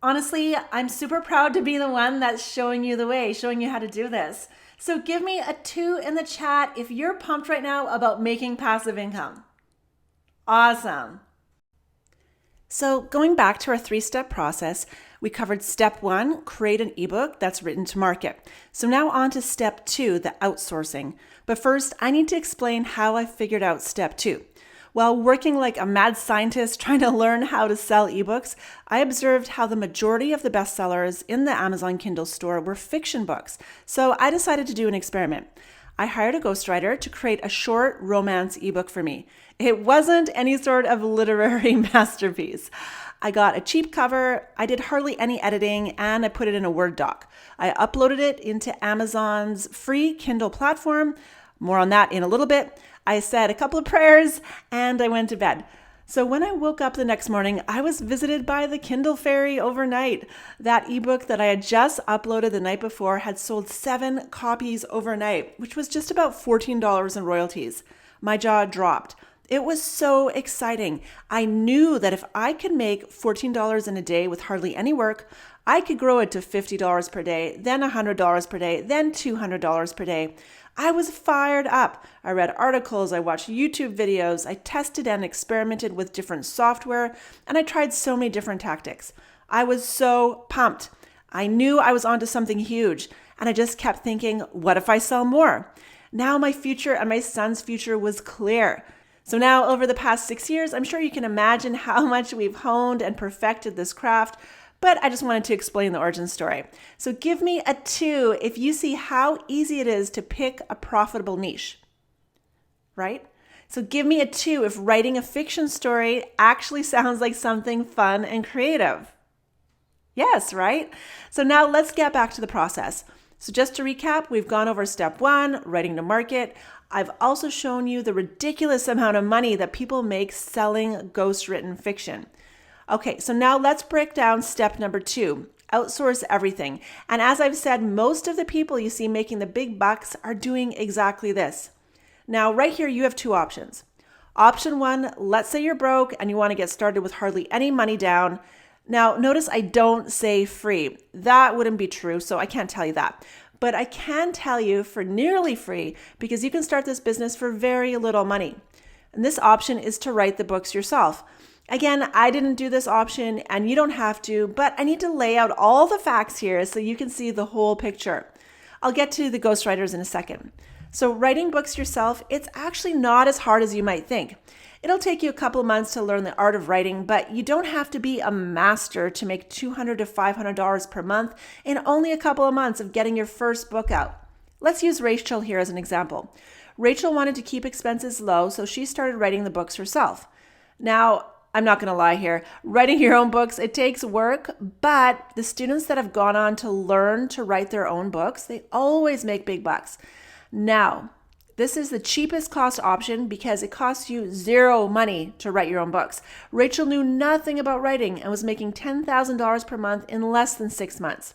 Honestly, I'm super proud to be the one that's showing you the way, showing you how to do this. So give me a 2 in the chat if you're pumped right now about making passive income. Awesome. So going back to our 3-step process, we covered step 1, create an ebook that's written to market. So now on to step 2, the outsourcing. But first, I need to explain how I figured out step 2. While working like a mad scientist trying to learn how to sell ebooks, I observed how the majority of the bestsellers in the Amazon Kindle store were fiction books. So I decided to do an experiment. I hired a ghostwriter to create a short romance ebook for me. It wasn't any sort of literary masterpiece. I got a cheap cover, I did hardly any editing, and I put it in a Word doc. I uploaded it into Amazon's free Kindle platform. More on that in a little bit. I said a couple of prayers and I went to bed. So when I woke up the next morning, I was visited by the Kindle fairy overnight. That ebook that I had just uploaded the night before had sold 7 copies overnight, which was just about $14 in royalties. My jaw dropped. It was so exciting. I knew that if I could make $14 in a day with hardly any work, I could grow it to $50 per day, then $100 per day, then $200 per day. I was fired up. I read articles, I watched YouTube videos, I tested and experimented with different software, and I tried so many different tactics. I was so pumped. I knew I was onto something huge, and I just kept thinking, what if I sell more? Now my future and my son's future was clear. So now over the past 6 years, I'm sure you can imagine how much we've honed and perfected this craft, but I just wanted to explain the origin story. So give me a 2 if you see how easy it is to pick a profitable niche, right? So give me a 2 if writing a fiction story actually sounds like something fun and creative. Yes, right? So now let's get back to the process. So just to recap, we've gone over step 1, writing to market. I've also shown you the ridiculous amount of money that people make selling ghostwritten fiction. Okay, so now let's break down step number 2, outsource everything. And as I've said, most of the people you see making the big bucks are doing exactly this. Now, right here, you have 2 options. Option 1, let's say you're broke and you want to get started with hardly any money down. Now, notice I don't say free. That wouldn't be true, so I can't tell you that. But I can tell you for nearly free because you can start this business for very little money. And this option is to write the books yourself. Again, I didn't do this option and you don't have to, but I need to lay out all the facts here so you can see the whole picture. I'll get to the ghostwriters in a second. So writing books yourself, it's actually not as hard as you might think. It'll take you a couple of months to learn the art of writing, but you don't have to be a master to make $200 to $500 per month in only a couple of months of getting your first book out. Let's use Rachel here as an example. Rachel wanted to keep expenses low, so she started writing the books herself. Now, I'm not going to lie here. Writing your own books, it takes work, but the students that have gone on to learn to write their own books, they always make big bucks. Now, This is the cheapest cost option because it costs you zero money to write your own books. Rachel knew nothing about writing and was making $10,000 per month in less than 6 months.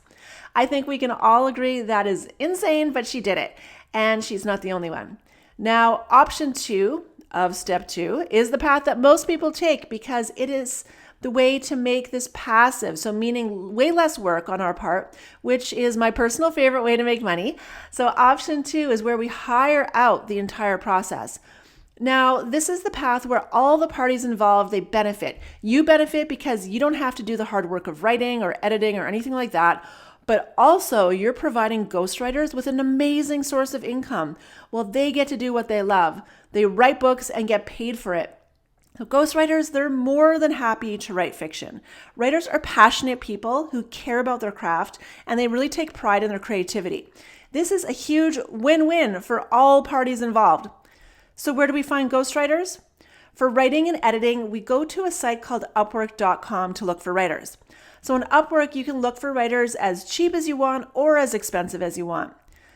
I think we can all agree that is insane, but she did it. And she's not the only one. Now, option 2 of step 2 is the path that most people take because it is the way to make this passive, so meaning way less work on our part, which is my personal favorite way to make money. So option 2 is where we hire out the entire process. Now, this is the path where all the parties involved, they benefit. You benefit because you don't have to do the hard work of writing or editing or anything like that, but also you're providing ghostwriters with an amazing source of income. Well, they get to do what they love. They write books and get paid for it. So ghostwriters, they're more than happy to write fiction. Writers are passionate people who care about their craft and they really take pride in their creativity. This is a huge win-win for all parties involved. So where do we find ghostwriters? For writing and editing, we go to a site called Upwork.com to look for writers. So on Upwork, you can look for writers as cheap as you want or as expensive as you want.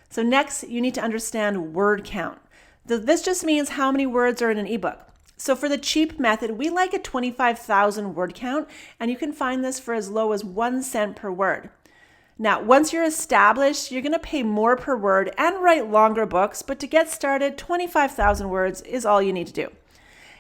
So next, you need to understand word count. This just means how many words are in an ebook. So for the cheap method, we like a 25,000 word count, and you can find this for as low as 1 cent per word. Now, once you're established, you're going to pay more per word and write longer books, but to get started, 25,000 words is all you need to do.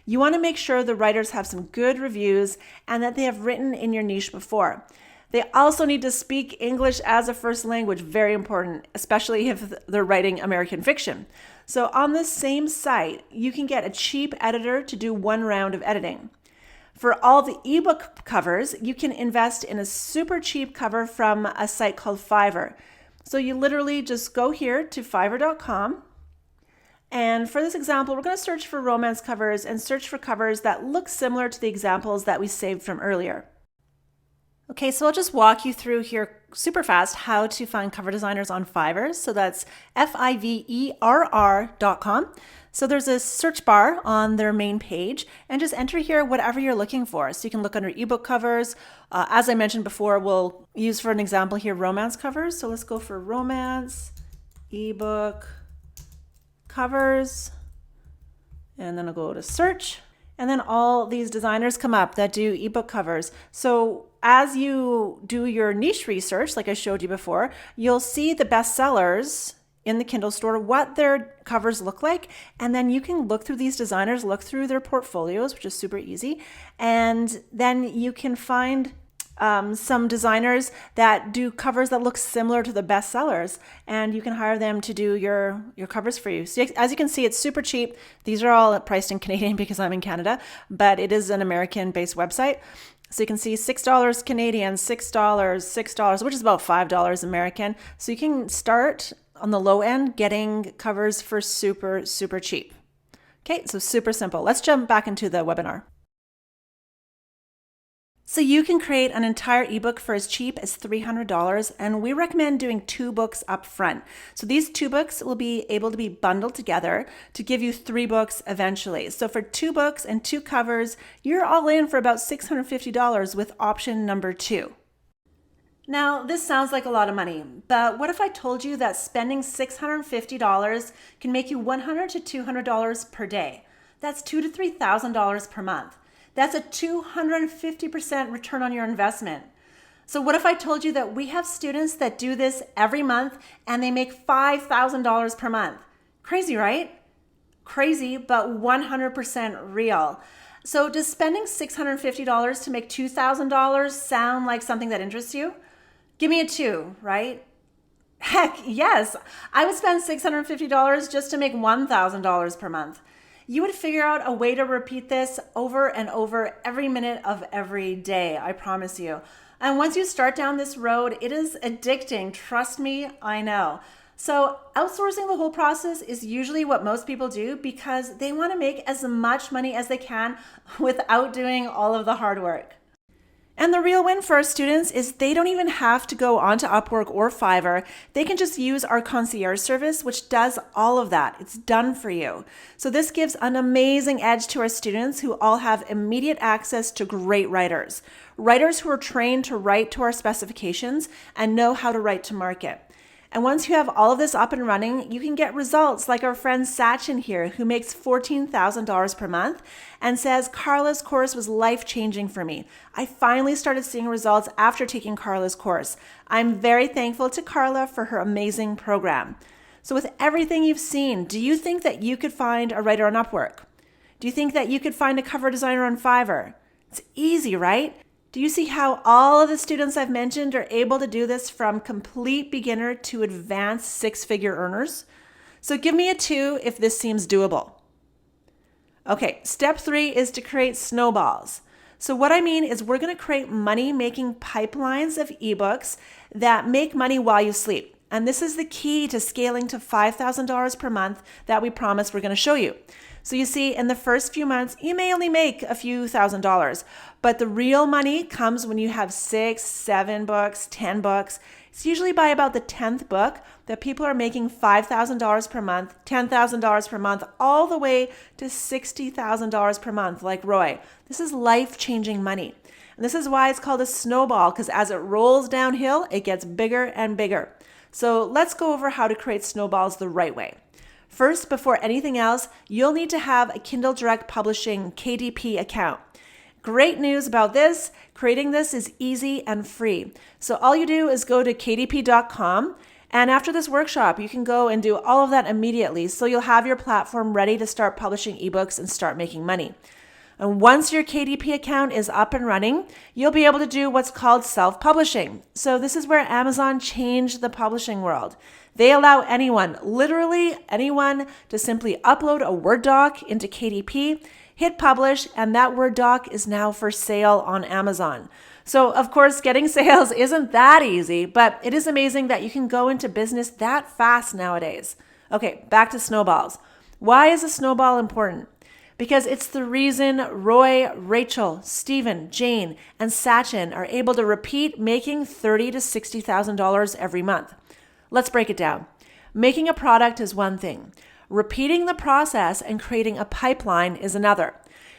You want to make sure the writers have some good reviews and that they have written in your niche before. They also need to speak English as a first language, very important, especially if they're writing American fiction. So on this same site, you can get a cheap editor to do 1 round of editing. For all the ebook covers, you can invest in a super cheap cover from a site called Fiverr. So you literally just go here to fiverr.com. And for this example, we're going to search for romance covers and search for covers that look similar to the examples that we saved from earlier. Okay, so I'll just walk you through here super fast how to find cover designers on Fiverr. So that's Fiverr.com. So there's a search bar on their main page and just enter here whatever you're looking for. So you can look under ebook covers. As I mentioned before, we'll use for an example here romance covers. So let's go for romance, ebook, covers, and then I'll go to search. And then all these designers come up that do ebook covers. So as you do your niche research, like I showed you before, you'll see the bestsellers in the Kindle store, what their covers look like. And then you can look through these designers, look through their portfolios, which is super easy. And then you can find some designers that do covers that look similar to the bestsellers, and you can hire them to do your covers for you. So as you can see, it's super cheap. These are all priced in Canadian because I'm in Canada, but it is an American-based website. So you can see $6 Canadian, $6, which is about $5 American. So you can start on the low end getting covers for super, super cheap. Okay, so super simple. Let's jump back into the webinar. So you can create an entire ebook for as cheap as $300, and we recommend doing 2 books up front. So these 2 books will be able to be bundled together to give you 3 books eventually. So for 2 books and 2 covers, you're all in for about $650 with option number 2. Now, this sounds like a lot of money, but what if I told you that spending $650 can make you $100 to $200 per day? That's $2,000 to $3,000 per month. That's a 250% return on your investment. So what if I told you that we have students that do this every month and they make $5,000 per month? Crazy, right? Crazy, but 100% real. So does spending $650 to make $2,000 sound like something that interests you? Give me a 2, right? Heck, yes. I would spend $650 just to make $1,000 per month. You would figure out a way to repeat this over and over every minute of every day, I promise you. And once you start down this road, it is addicting. Trust me, I know. So outsourcing the whole process is usually what most people do because they want to make as much money as they can without doing all of the hard work. And the real win for our students is they don't even have to go onto Upwork or Fiverr. They can just use our concierge service, which does all of that. It's done for you. So this gives an amazing edge to our students who all have immediate access to great writers. Writers who are trained to write to our specifications and know how to write to market. And once you have all of this up and running, you can get results like our friend Sachin here, who makes $14,000 per month and says, Karla's course was life-changing for me. I finally started seeing results after taking Karla's course. I'm very thankful to Karla for her amazing program. So with everything you've seen, do you think that you could find a writer on Upwork? Do you think that you could find a cover designer on Fiverr? It's easy, right? Do you see how all of the students I've mentioned are able to do this from complete beginner to advanced six-figure earners? So give me a 2 if this seems doable. Okay, step 3 is to create snowballs. So what I mean is we're going to create money-making pipelines of ebooks that make money while you sleep. And this is the key to scaling to $5,000 per month that we promised we're going to show you. So you see, in the first few months, you may only make a few $1,000s, but the real money comes when you have 6, 7 books, 10 books. It's usually by about the 10th book that people are making $5,000 per month, $10,000 per month, all the way to $60,000 per month, like Roy. This is life-changing money. And this is why it's called a snowball, because as it rolls downhill, it gets bigger and bigger. So let's go over how to create snowballs the right way. First, before anything else, you'll need to have a Kindle Direct Publishing KDP account. Great news about this, creating this is easy and free. So all you do is go to kdp.com, and after this workshop, you can go and do all of that immediately. So you'll have your platform ready to start publishing ebooks and start making money. And once your KDP account is up and running, you'll be able to do what's called self-publishing. So this is where Amazon changed the publishing world. They allow anyone, literally anyone, to simply upload a Word doc into KDP, hit publish, and that Word doc is now for sale on Amazon. So of course, getting sales isn't that easy, but it is amazing that you can go into business that fast nowadays. Okay, back to snowballs. Why is a snowball important? Because it's the reason Roy, Rachel, Stephen, Jane, and Sachin are able to repeat making $30,000 to $60,000 every month. Let's break it down. Making a product is one thing. Repeating the process and creating a pipeline is another.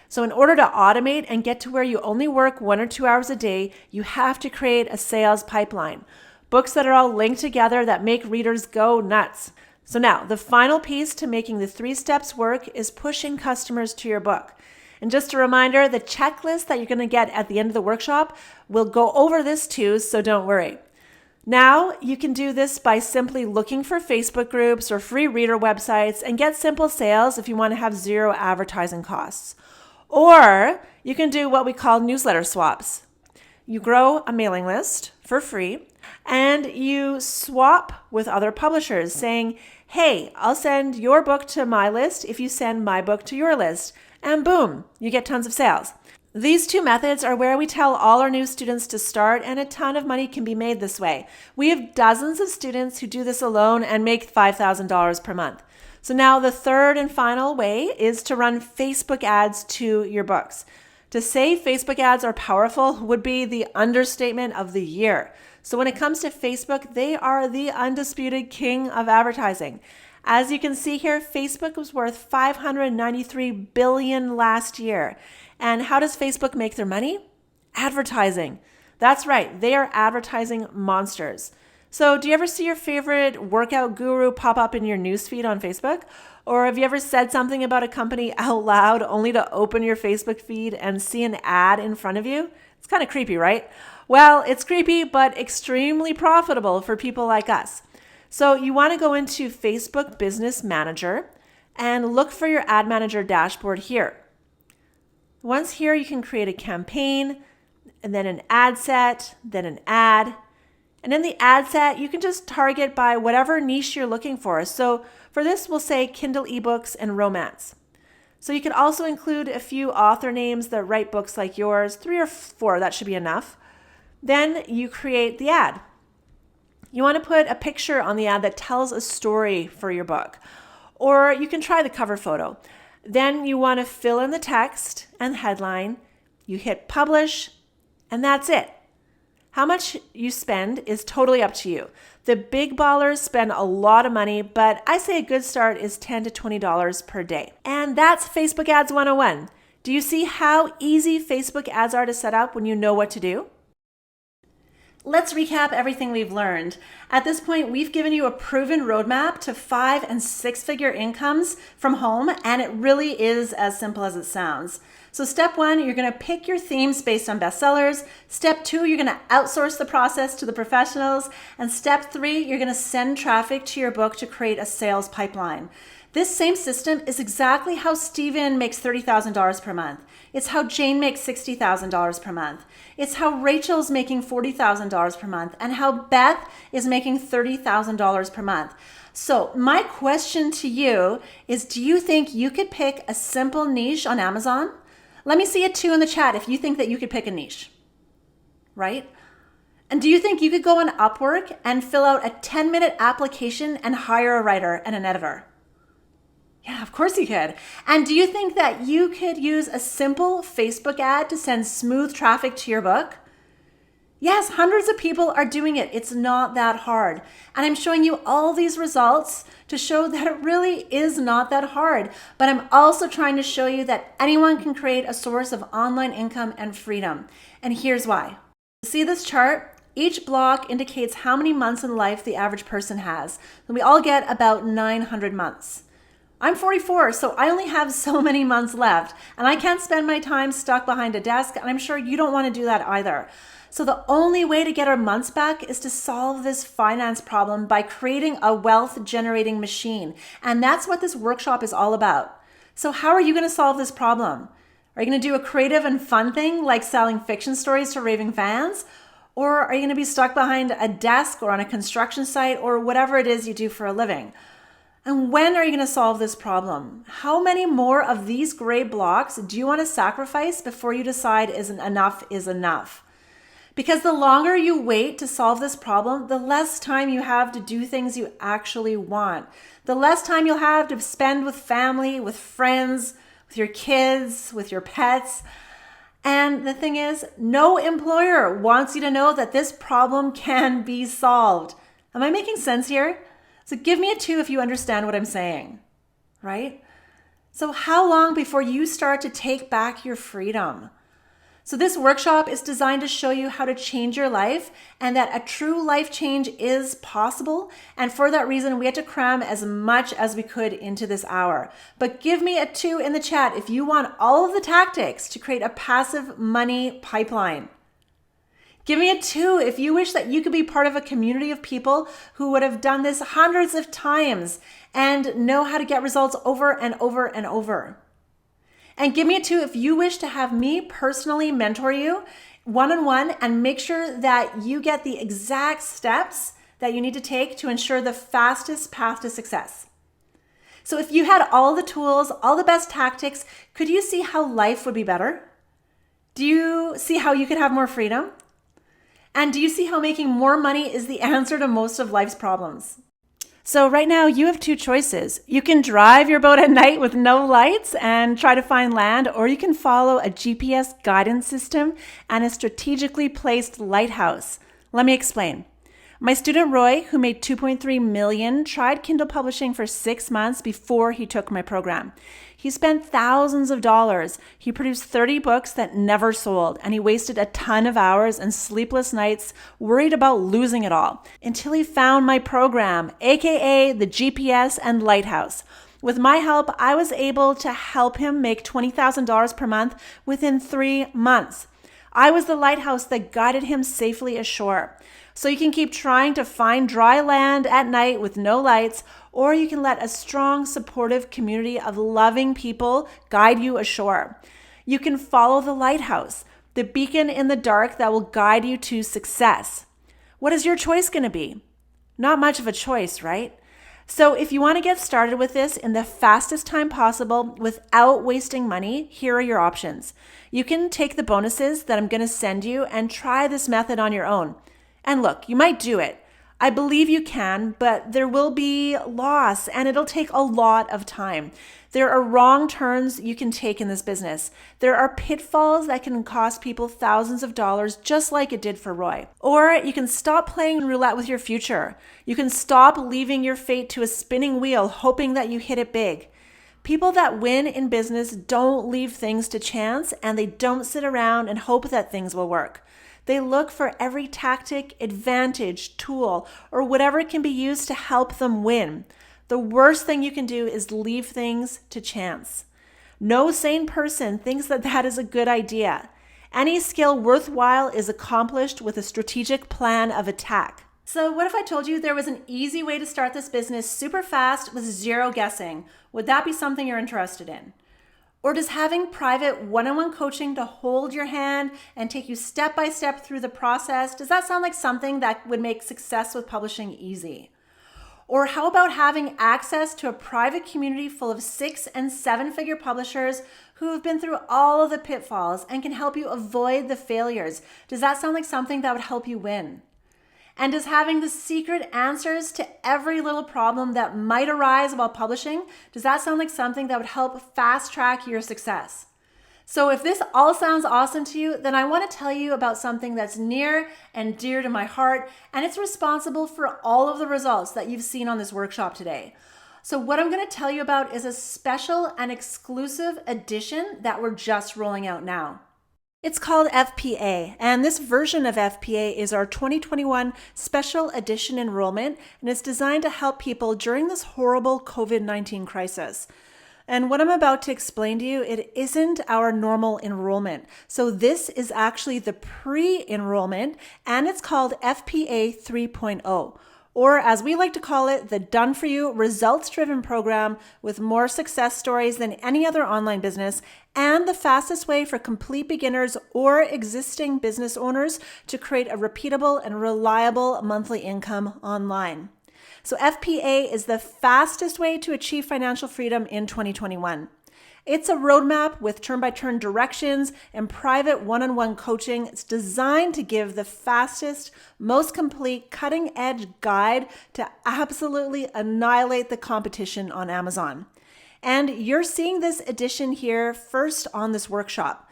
So in order to automate and get to where you only work 1 or 2 hours a day, you have to create a sales pipeline. Books that are all linked together that make readers go nuts. So now, the final piece to making the 3 steps work is pushing customers to your book. And just a reminder, the checklist that you're going to get at the end of the workshop will go over this too, so don't worry. Now, you can do this by simply looking for Facebook groups or free reader websites and get simple sales if you want to have 0 advertising costs. Or you can do what we call newsletter swaps. You grow a mailing list for free and you swap with other publishers saying, hey, I'll send your book to my list if you send my book to your list. And boom, you get tons of sales. These 2 methods are where we tell all our new students to start, and a ton of money can be made this way. We have dozens of students who do this alone and make $5,000 per month. So now the third and final way is to run Facebook ads to your books. To say Facebook ads are powerful would be the understatement of the year. So when it comes to Facebook, they are the undisputed king of advertising. As you can see here, Facebook was worth $593 billion last year. And how does Facebook make their money? Advertising. That's right, they are advertising monsters. So do you ever see your favorite workout guru pop up in your newsfeed on Facebook? Or have you ever said something about a company out loud only to open your Facebook feed and see an ad in front of you? It's kind of creepy, right? Well, it's creepy, but extremely profitable for people like us. So you want to go into Facebook Business Manager and look for your Ad Manager dashboard here. Once here, you can create a campaign, and then an ad set, then an ad. And in the ad set, you can just target by whatever niche you're looking for. So for this, we'll say Kindle eBooks and romance. So you can also include a few author names that write books like yours, 3 or 4, that should be enough. Then you create the ad. You want to put a picture on the ad that tells a story for your book. Or you can try the cover photo. Then you want to fill in the text and headline. You hit publish, and that's it. How much you spend is totally up to you. The big ballers spend a lot of money, but I say a good start is $10 to $20 per day. And that's Facebook Ads 101. Do you see how easy Facebook ads are to set up when you know what to do? Let's recap everything we've learned. At this point, we've given you a proven roadmap to 5- and 6-figure incomes from home, and it really is as simple as it sounds. So step 1, you're going to pick your themes based on bestsellers. Step 2, you're going to outsource the process to the professionals. And step 3, you're going to send traffic to your book to create a sales pipeline. This same system is exactly how Steven makes $30,000 per month. It's how Jane makes $60,000 per month. It's how Rachel's making $40,000 per month, and how Beth is making $30,000 per month. So my question to you is, do you think you could pick a simple niche on Amazon? Let me see a 2 in the chat if you think that you could pick a niche, right? And do you think you could go on Upwork and fill out a 10-minute application and hire a writer and an editor? Yeah, of course you could. And do you think that you could use a simple Facebook ad to send smooth traffic to your book? Yes, hundreds of people are doing it. It's not that hard. And I'm showing you all these results to show that it really is not that hard. But I'm also trying to show you that anyone can create a source of online income and freedom. And here's why. See this chart? Each block indicates how many months in life the average person has. And we all get about 900 months. I'm 44, so I only have so many months left, and I can't spend my time stuck behind a desk, and I'm sure you don't want to do that either. So the only way to get our months back is to solve this finance problem by creating a wealth-generating machine, and that's what this workshop is all about. So how are you going to solve this problem? Are you going to do a creative and fun thing like selling fiction stories to raving fans? Or are you going to be stuck behind a desk or on a construction site or whatever it is you do for a living? And when are you going to solve this problem? How many more of these gray blocks do you want to sacrifice before you decide enough is enough? Because the longer you wait to solve this problem, the less time you have to do things you actually want. The less time you'll have to spend with family, with friends, with your kids, with your pets. And the thing is, no employer wants you to know that this problem can be solved. Am I making sense here? So give me a 2 if you understand what I'm saying, right? So how long before you start to take back your freedom? So this workshop is designed to show you how to change your life and that a true life change is possible. And for that reason, we had to cram as much as we could into this hour. But give me a 2 in the chat if you want all of the tactics to create a passive money pipeline. Give me a 2 if you wish that you could be part of a community of people who would have done this hundreds of times and know how to get results over and over and over. And give me a 2 if you wish to have me personally mentor you one-on-one and make sure that you get the exact steps that you need to take to ensure the fastest path to success. So if you had all the tools, all the best tactics, could you see how life would be better? Do you see how you could have more freedom? And do you see how making more money is the answer to most of life's problems? So right now you have 2 choices. You can drive your boat at night with no lights and try to find land, or you can follow a GPS guidance system and a strategically placed lighthouse. Let me explain. My student Roy, who made $2.3 million, tried Kindle publishing for 6 months before he took my program. He spent thousands of dollars. He produced 30 books that never sold, and he wasted a ton of hours and sleepless nights worried about losing it all until he found my program, aka the GPS and Lighthouse. With my help, I was able to help him make $20,000 per month within 3 months. I was the lighthouse that guided him safely ashore. So you can keep trying to find dry land at night with no lights, or you can let a strong, supportive community of loving people guide you ashore. You can follow the lighthouse, the beacon in the dark that will guide you to success. What is your choice going to be? Not much of a choice, right? So if you want to get started with this in the fastest time possible without wasting money, here are your options. You can take the bonuses that I'm going to send you and try this method on your own. And look, you might do it. I believe you can, but there will be loss and it'll take a lot of time. There are wrong turns you can take in this business. There are pitfalls that can cost people thousands of dollars, just like it did for Roy. Or you can stop playing roulette with your future. You can stop leaving your fate to a spinning wheel, hoping that you hit it big. People that win in business don't leave things to chance, and they don't sit around and hope that things will work. They look for every tactic, advantage, tool, or whatever can be used to help them win. The worst thing you can do is leave things to chance. No sane person thinks that that is a good idea. Any skill worthwhile is accomplished with a strategic plan of attack. So what if I told you there was an easy way to start this business super fast with zero guessing? Would that be something you're interested in? Or does having private one-on-one coaching to hold your hand and take you step by step through the process, does that sound like something that would make success with publishing easy? Or how about having access to a private community full of 6- and 7-figure publishers who have been through all of the pitfalls and can help you avoid the failures? Does that sound like something that would help you win? And does having the secret answers to every little problem that might arise while publishing, does that sound like something that would help fast track your success? So if this all sounds awesome to you, then I want to tell you about something that's near and dear to my heart, and it's responsible for all of the results that you've seen on this workshop today. So what I'm going to tell you about is a special and exclusive edition that we're just rolling out now. It's called FPA, and this version of FPA is our 2021 special edition enrollment, and it's designed to help people during this horrible COVID-19 crisis. And what I'm about to explain to you, it isn't our normal enrollment. So this is actually the pre-enrollment, and it's called FPA 3.0, or as we like to call it, the done-for-you, results-driven program with more success stories than any other online business, and the fastest way for complete beginners or existing business owners to create a repeatable and reliable monthly income online. So FPA is the fastest way to achieve financial freedom in 2021. It's a roadmap with turn-by-turn directions and private one-on-one coaching. It's designed to give the fastest, most complete, cutting-edge guide to absolutely annihilate the competition on Amazon. And you're seeing this edition here first on this workshop.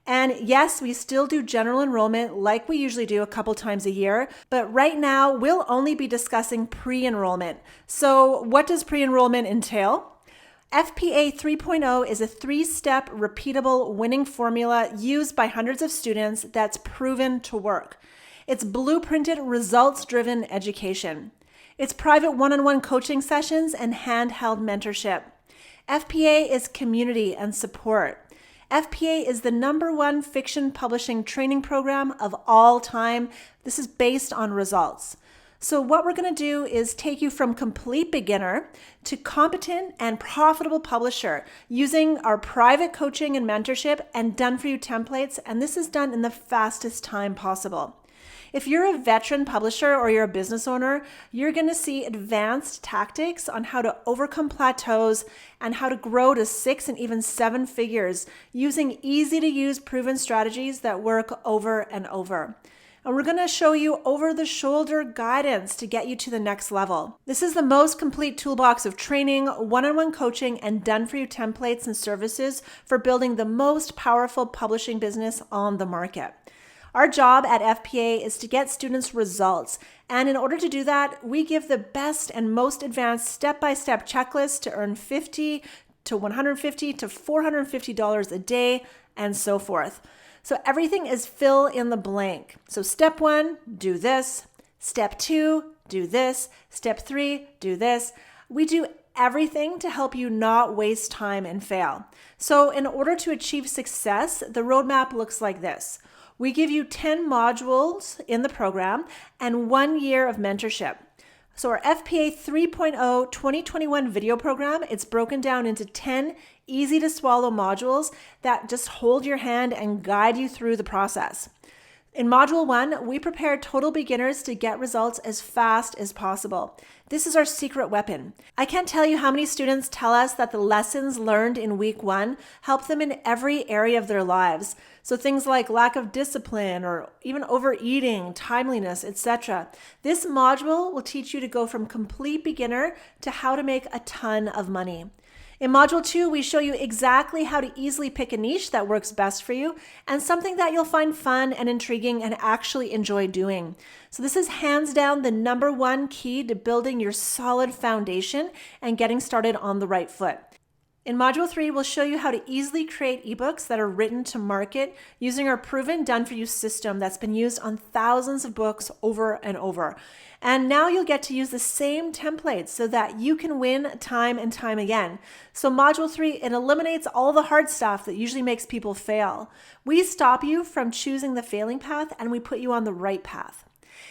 And yes, we still do general enrollment like we usually do a couple times a year, but right now we'll only be discussing pre-enrollment. So what does pre-enrollment entail? FPA 3.0 is a 3-step repeatable winning formula used by hundreds of students that's proven to work. It's blueprinted results-driven education. It's private one-on-one coaching sessions and handheld mentorship. FPA is community and support. FPA is the #1 fiction publishing training program of all time. This is based on results. So what we're going to do is take you from complete beginner to competent and profitable publisher using our private coaching and mentorship and done-for-you templates, and this is done in the fastest time possible. If you're a veteran publisher or you're a business owner, you're going to see advanced tactics on how to overcome plateaus and how to grow to 6 and even 7 figures using easy-to-use proven strategies that work over and over. And we're going to show you over-the-shoulder guidance to get you to the next level. This is the most complete toolbox of training, one-on-one coaching, and done-for-you templates and services for building the most powerful publishing business on the market. Our job at FPA is to get students results, and in order to do that, we give the best and most advanced step-by-step checklists to earn $50 to $150 to $450 a day, and so forth. So everything is fill in the blank. So step 1, do this. Step 2, do this. Step 3, do this. We do everything to help you not waste time and fail. So in order to achieve success, the roadmap looks like this. We give you 10 modules in the program and 1 year of mentorship. So our FPA 3.0 2021 video program, it's broken down into 10 easy to swallow modules that just hold your hand and guide you through the process. In Module 1, we prepare total beginners to get results as fast as possible. This is our secret weapon. I can't tell you how many students tell us that the lessons learned in week 1 help them in every area of their lives. So things like lack of discipline or even overeating, timeliness, etc. This module will teach you to go from complete beginner to how to make a ton of money. In Module 2, we show you exactly how to easily pick a niche that works best for you and something that you'll find fun and intriguing and actually enjoy doing. So this is hands down the #1 key to building your solid foundation and getting started on the right foot. In Module 3, we'll show you how to easily create ebooks that are written to market using our proven done-for-you system that's been used on thousands of books over and over. And now you'll get to use the same templates so that you can win time and time again. So Module 3, it eliminates all the hard stuff that usually makes people fail. We stop you from choosing the failing path and we put you on the right path.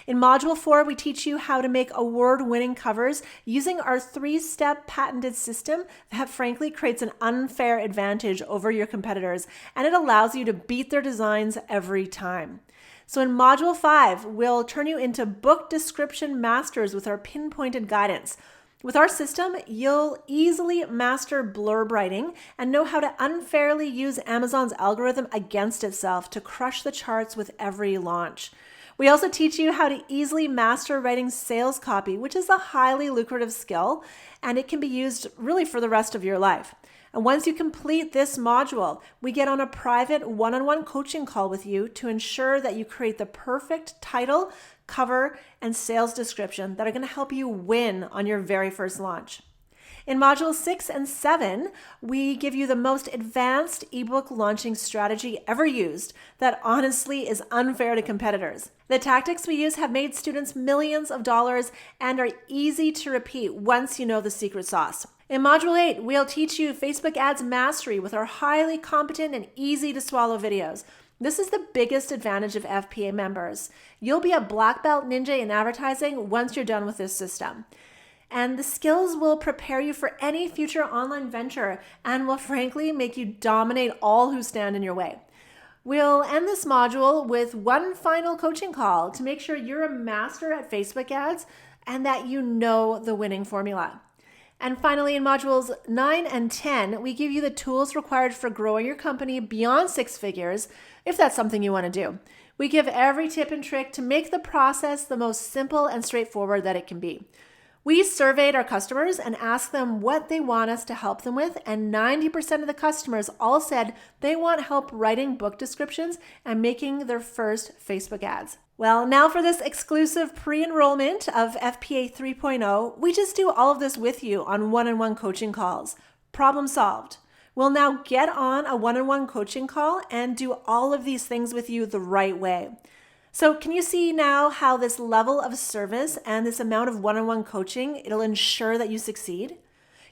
In Module 4, we teach you how to make award-winning covers using our 3-step patented system that frankly creates an unfair advantage over your competitors, and it allows you to beat their designs every time. So in Module 5, we'll turn you into book description masters with our pinpointed guidance. With our system, you'll easily master blurb writing and know how to unfairly use Amazon's algorithm against itself to crush the charts with every launch. We also teach you how to easily master writing sales copy, which is a highly lucrative skill, and it can be used really for the rest of your life. And once you complete this module, we get on a private one-on-one coaching call with you to ensure that you create the perfect title, cover, and sales description that are going to help you win on your very first launch. In Modules 6 and 7, we give you the most advanced ebook launching strategy ever used that honestly is unfair to competitors. The tactics we use have made students millions of dollars and are easy to repeat once you know the secret sauce. In Module 8, we'll teach you Facebook Ads Mastery with our highly competent and easy to swallow videos. This is the biggest advantage of FPA members. You'll be a black belt ninja in advertising once you're done with this system. And the skills will prepare you for any future online venture and will frankly make you dominate all who stand in your way. We'll end this module with one final coaching call to make sure you're a master at Facebook ads and that you know the winning formula. And finally, in modules 9 and 10, we give you the tools required for growing your company beyond 6 figures, if that's something you want to do. We give every tip and trick to make the process the most simple and straightforward that it can be. We surveyed our customers and asked them what they want us to help them with, and 90% of the customers all said they want help writing book descriptions and making their first Facebook ads. Well, now for this exclusive pre-enrollment of FPA 3.0, we just do all of this with you on one-on-one coaching calls. Problem solved. We'll now get on a one-on-one coaching call and do all of these things with you the right way. So can you see now how this level of service and this amount of one-on-one coaching, it'll ensure that you succeed?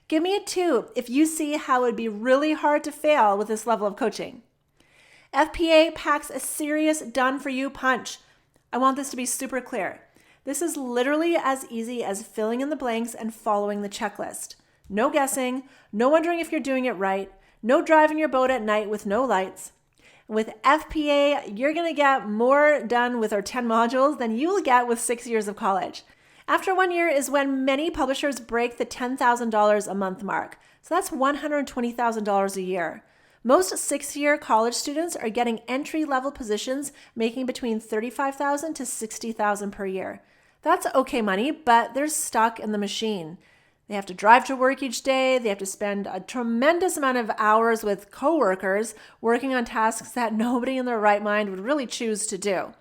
Give me a 2 if you see how it would be really hard to fail with this level of coaching. FPA packs a serious done-for-you punch. I want this to be super clear. This is literally as easy as filling in the blanks and following the checklist. No guessing, no wondering if you're doing it right, no driving your boat at night with no lights. With FPA, you're going to get more done with our 10 modules than you will get with 6 years of college. After 1 year is when many publishers break the $10,000 a month mark. So that's $120,000 a year. Most 6-year college students are getting entry-level positions making between $35,000 to $60,000 per year. That's okay money, but they're stuck in the machine. They have to drive to work each day. They have to spend a tremendous amount of hours with coworkers working on tasks that nobody in their right mind would really choose to do.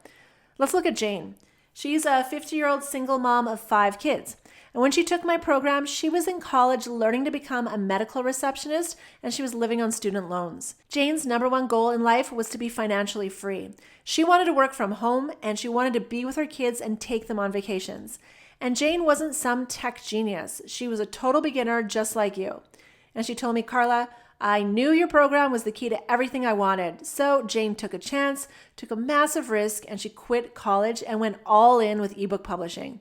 Let's look at Jane. She's a 50-year-old single mom of 5 kids. And when she took my program, she was in college learning to become a medical receptionist, and she was living on student loans. Jane's number one goal in life was to be financially free. She wanted to work from home, and she wanted to be with her kids and take them on vacations. And Jane wasn't some tech genius. She was a total beginner just like you. And she told me, Karla, I knew your program was the key to everything I wanted. So Jane took a chance, took a massive risk, and she quit college and went all in with ebook publishing.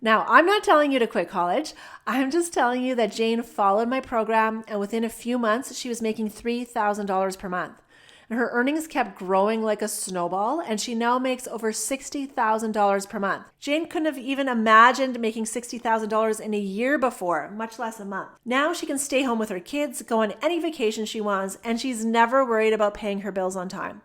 Now, I'm not telling you to quit college. I'm just telling you that Jane followed my program, and within a few months, she was making $3,000 per month. And her earnings kept growing like a snowball, and she now makes over $60,000 per month. Jane couldn't have even imagined making $60,000 in a year before, much less a month. Now she can stay home with her kids, go on any vacation she wants, and she's never worried about paying her bills on time.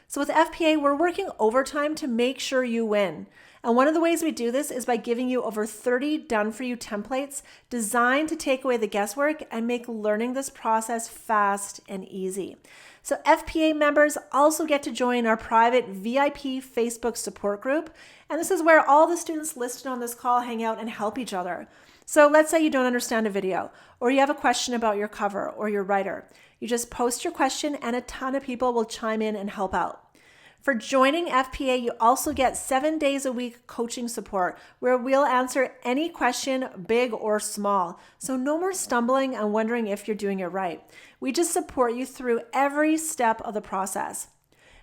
So with FPA, we're working overtime to make sure you win. And one of the ways we do this is by giving you over 30 done-for-you templates designed to take away the guesswork and make learning this process fast and easy. So FPA members also get to join our private VIP Facebook support group. And this is where all the students listed on this call hang out and help each other. So let's say you don't understand a video, or you have a question about your cover or your writer. You just post your question and a ton of people will chime in and help out. For joining FPA, you also get 7 days a week coaching support where we'll answer any question, big or small. So no more stumbling and wondering if you're doing it right. We just support you through every step of the process.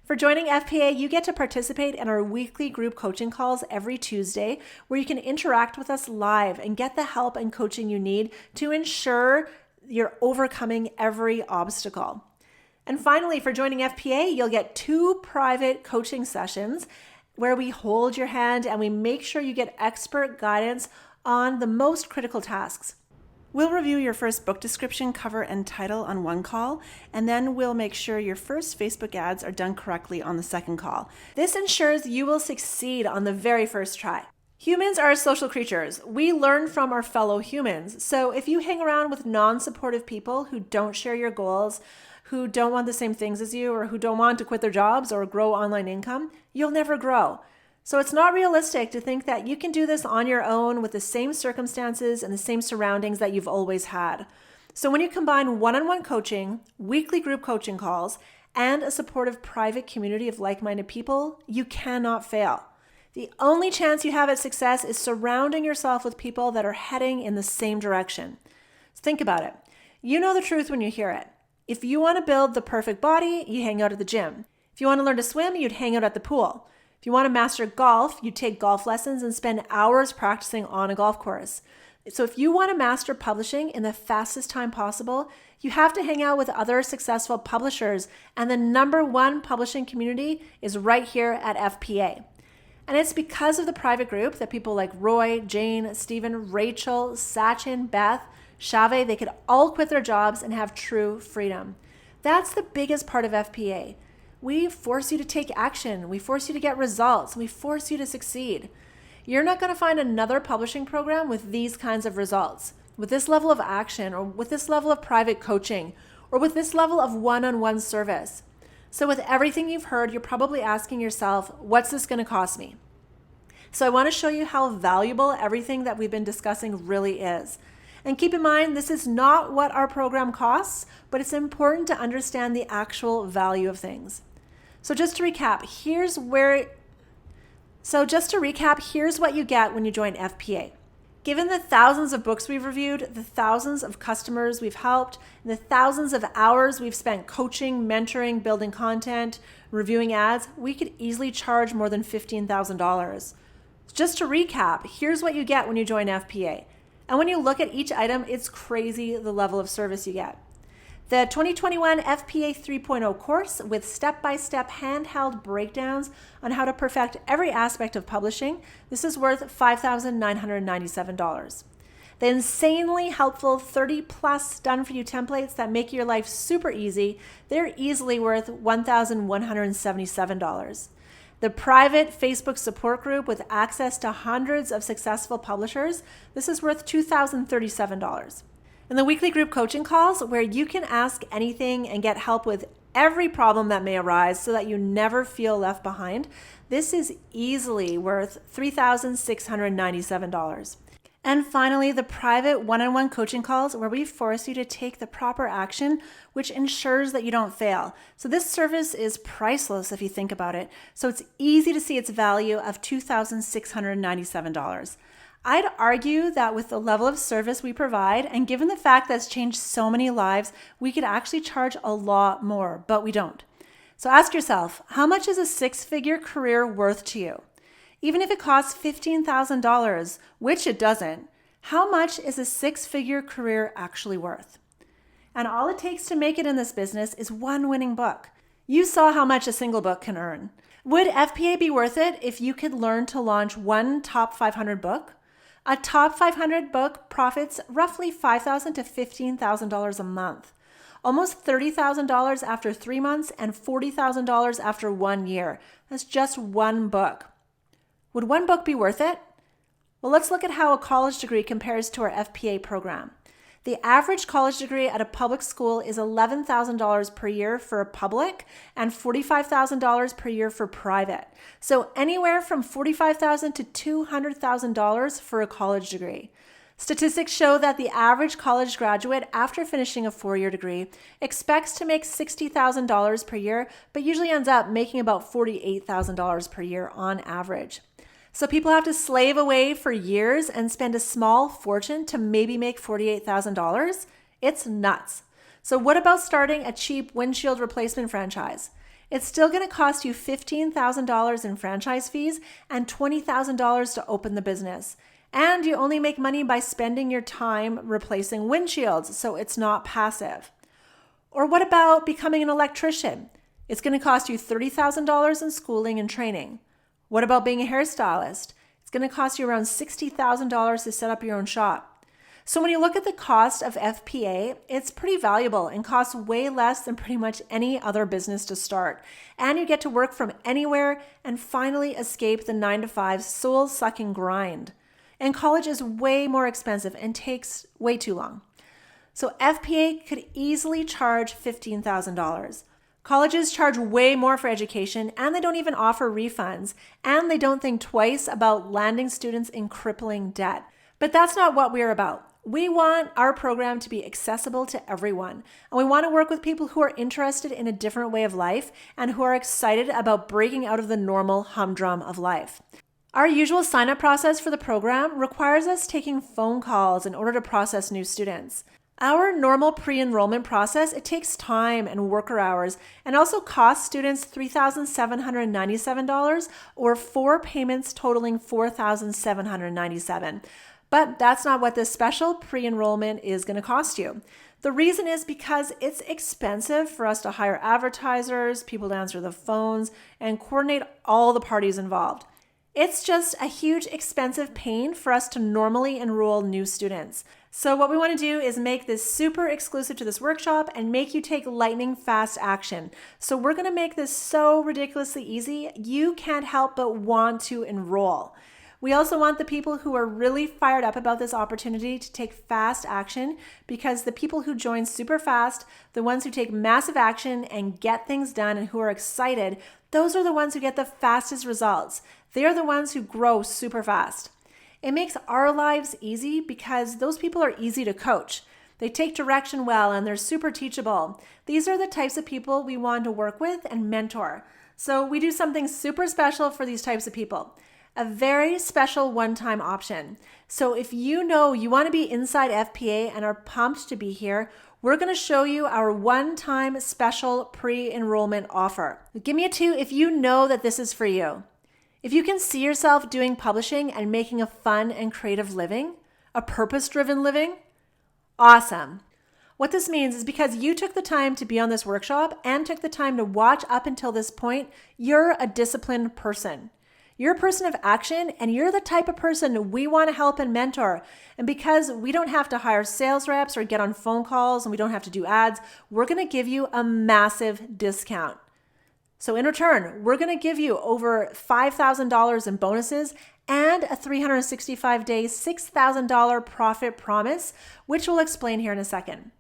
For joining FPA, you get to participate in our weekly group coaching calls every Tuesday, where you can interact with us live and get the help and coaching you need to ensure you're overcoming every obstacle. And finally, for joining FPA, you'll get 2 private coaching sessions where we hold your hand and we make sure you get expert guidance on the most critical tasks. We'll review your first book description, cover, and title on one call, and then we'll make sure your first Facebook ads are done correctly on the second call. This ensures you will succeed on the very first try. Humans are social creatures. We learn from our fellow humans. So if you hang around with non-supportive people who don't share your goals, who don't want the same things as you, or who don't want to quit their jobs or grow online income, you'll never grow. So it's not realistic to think that you can do this on your own with the same circumstances and the same surroundings that you've always had. So when you combine one-on-one coaching, weekly group coaching calls, and a supportive private community of like-minded people, you cannot fail. The only chance you have at success is surrounding yourself with people that are heading in the same direction. Think about it. You know the truth when you hear it. If you want to build the perfect body, you hang out at the gym. If you want to learn to swim, you'd hang out at the pool. If you want to master golf, you take golf lessons and spend hours practicing on a golf course. So if you want to master publishing in the fastest time possible, you have to hang out with other successful publishers, and the #1 publishing community is right here at FPA. And it's because of the private group that people like Roy, Jane, Stephen, Rachel, Sachin, Beth, Shave, they could all quit their jobs and have true freedom. That's the biggest part of FPA. We force you to take action. We force you to get results. We force you to succeed. You're not going to find another publishing program with these kinds of results, with this level of action, or with this level of private coaching, or with this level of one-on-one service. So with everything you've heard, you're probably asking yourself, what's this going to cost me? So I want to show you how valuable everything that we've been discussing really is. And keep in mind, this is not what our program costs, but it's important to understand the actual value of things. So just to recap, here's what you get when you join FPA. Given the thousands of books we've reviewed, the thousands of customers we've helped, and the thousands of hours we've spent coaching, mentoring, building content, reviewing ads, we could easily charge more than $15,000. Just to recap, here's what you get when you join FPA. And when you look at each item, it's crazy the level of service you get. The 2021 FPA 3.0 course with step-by-step handheld breakdowns on how to perfect every aspect of publishing. This is worth $5,997. The insanely helpful 30-plus done-for-you templates that make your life super easy, they're easily worth $1,177. The private Facebook support group with access to hundreds of successful publishers, this is worth $2,037. And the weekly group coaching calls where you can ask anything and get help with every problem that may arise so that you never feel left behind, this is easily worth $3,697. And finally, the private one-on-one coaching calls where we force you to take the proper action, which ensures that you don't fail. So this service is priceless if you think about it. So it's easy to see its value of $2,697. I'd argue that with the level of service we provide, and given the fact that it's changed so many lives, we could actually charge a lot more, but we don't. So ask yourself, how much is a 6-figure career worth to you? Even if it costs $15,000, which it doesn't, how much is a 6-figure career actually worth? And all it takes to make it in this business is one winning book. You saw how much a single book can earn. Would FPA be worth it if you could learn to launch one top 500 book? A top 500 book profits roughly $5,000 to $15,000 a month, almost $30,000 after 3 months and $40,000 after 1 year. That's just one book. Would one book be worth it? Well, let's look at how a college degree compares to our FPA program. The average college degree at a public school is $11,000 per year for a public and $45,000 per year for private. So anywhere from $45,000 to $200,000 for a college degree. Statistics show that the average college graduate after finishing a 4-year degree expects to make $60,000 per year, but usually ends up making about $48,000 per year on average. So people have to slave away for years and spend a small fortune to maybe make $48,000? It's nuts. So what about starting a cheap windshield replacement franchise? It's still going to cost you $15,000 in franchise fees and $20,000 to open the business. And you only make money by spending your time replacing windshields, so it's not passive. Or what about becoming an electrician? It's going to cost you $30,000 in schooling and training. What about being a hairstylist? It's going to cost you around $60,000 to set up your own shop. So when you look at the cost of FPA, it's pretty valuable and costs way less than pretty much any other business to start. And you get to work from anywhere and finally escape the 9-to-5 soul-sucking grind. And college is way more expensive and takes way too long. So FPA could easily charge $15,000. Colleges charge way more for education, and they don't even offer refunds, and they don't think twice about landing students in crippling debt. But that's not what we're about. We want our program to be accessible to everyone, and we want to work with people who are interested in a different way of life and who are excited about breaking out of the normal humdrum of life. Our usual sign-up process for the program requires us taking phone calls in order to process new students. Our normal pre-enrollment process, it takes time and worker hours and also costs students $3,797 or 4 payments totaling $4,797. But that's not what this special pre-enrollment is going to cost you. The reason is because it's expensive for us to hire advertisers, people to answer the phones, and coordinate all the parties involved. It's just a huge expensive pain for us to normally enroll new students. So what we want to do is make this super exclusive to this workshop and make you take lightning fast action. So we're going to make this so ridiculously easy, you can't help but want to enroll. We also want the people who are really fired up about this opportunity to take fast action, because the people who join super fast, the ones who take massive action and get things done and who are excited, those are the ones who get the fastest results. They're the ones who grow super fast. It makes our lives easy because those people are easy to coach. They take direction well and they're super teachable. These are the types of people we want to work with and mentor. So we do something super special for these types of people. A very special one-time option. So if you know you want to be inside FPA and are pumped to be here, we're going to show you our one-time special pre-enrollment offer. Give me a 2 if you know that this is for you. If you can see yourself doing publishing and making a fun and creative living, a purpose-driven living, awesome. What this means is because you took the time to be on this workshop and took the time to watch up until this point, you're a disciplined person. You're a person of action, and you're the type of person we want to help and mentor. And because we don't have to hire sales reps or get on phone calls and we don't have to do ads, we're going to give you a massive discount. So in return, we're going to give you over $5,000 in bonuses and a 365-day $6,000 profit promise, which we'll explain here in a second.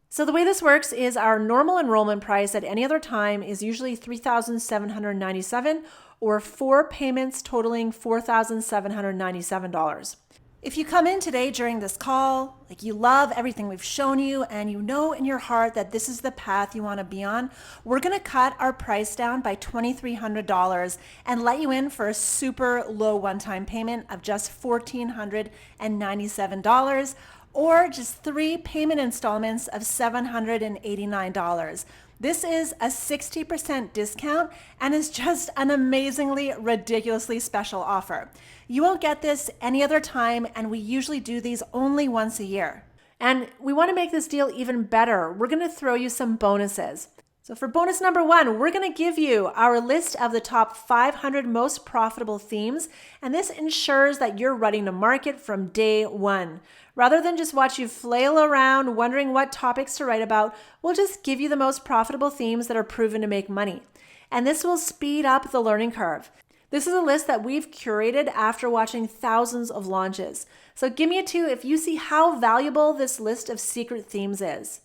So the way this works is our normal enrollment price at any other time is usually $3,797 or 4 payments totaling $4,797. If you come in today during this call, like you love everything we've shown you and you know in your heart that this is the path you want to be on, we're going to cut our price down by $2,300 and let you in for a super low one-time payment of just $1,497 or just 3 payment installments of $789. This is a 60% discount and is just an amazingly, ridiculously special offer. You won't get this any other time, and we usually do these only once a year. And we want to make this deal even better. We're going to throw you some bonuses. So for bonus number 1, we're going to give you our list of the top 500 most profitable themes, and this ensures that you're running to market from day one. Rather than just watch you flail around wondering what topics to write about, we'll just give you the most profitable themes that are proven to make money. And this will speed up the learning curve. This is a list that we've curated after watching thousands of launches. So give me a 2 if you see how valuable this list of secret themes is.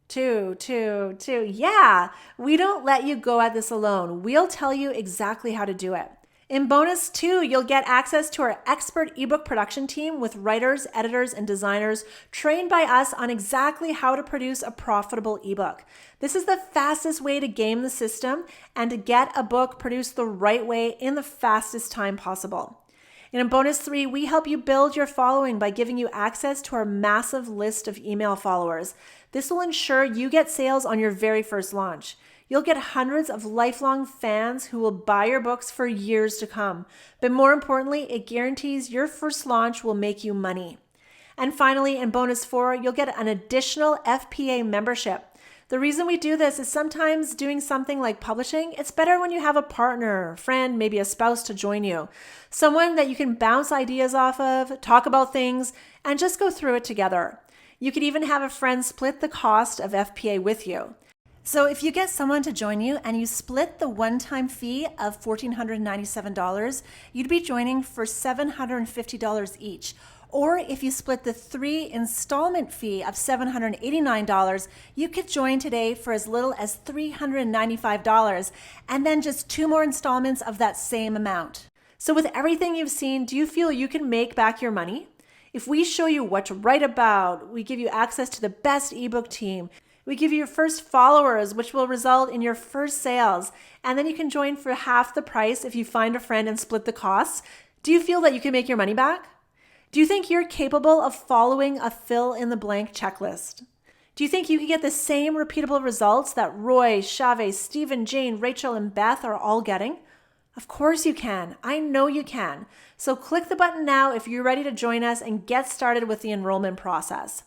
2. Yeah, we don't let you go at this alone. We'll tell you exactly how to do it. In bonus 2, you'll get access to our expert ebook production team with writers, editors, and designers trained by us on exactly how to produce a profitable ebook. This is the fastest way to game the system and to get a book produced the right way in the fastest time possible. And in bonus 3, we help you build your following by giving you access to our massive list of email followers. This will ensure you get sales on your very first launch. You'll get hundreds of lifelong fans who will buy your books for years to come. But more importantly, it guarantees your first launch will make you money. And finally, in bonus 4, you'll get an additional FPA membership. The reason we do this is sometimes doing something like publishing, it's better when you have a partner, a friend, maybe a spouse to join you. Someone that you can bounce ideas off of, talk about things, and just go through it together. You could even have a friend split the cost of FPA with you. So if you get someone to join you and you split the one-time fee of $1,497, you'd be joining for $750 each. Or if you split the 3 installment fee of $789, you could join today for as little as $395 and then just 2 more installments of that same amount. So with everything you've seen, do you feel you can make back your money? If we show you what to write about, we give you access to the best ebook team, we give you your first followers, which will result in your first sales, and then you can join for half the price if you find a friend and split the costs. Do you feel that you can make your money back? Do you think you're capable of following a fill-in-the-blank checklist? Do you think you can get the same repeatable results that Roy, Chavez, Stephen, Jane, Rachel, and Beth are all getting? Of course you can. I know you can. So click the button now if you're ready to join us and get started with the enrollment process.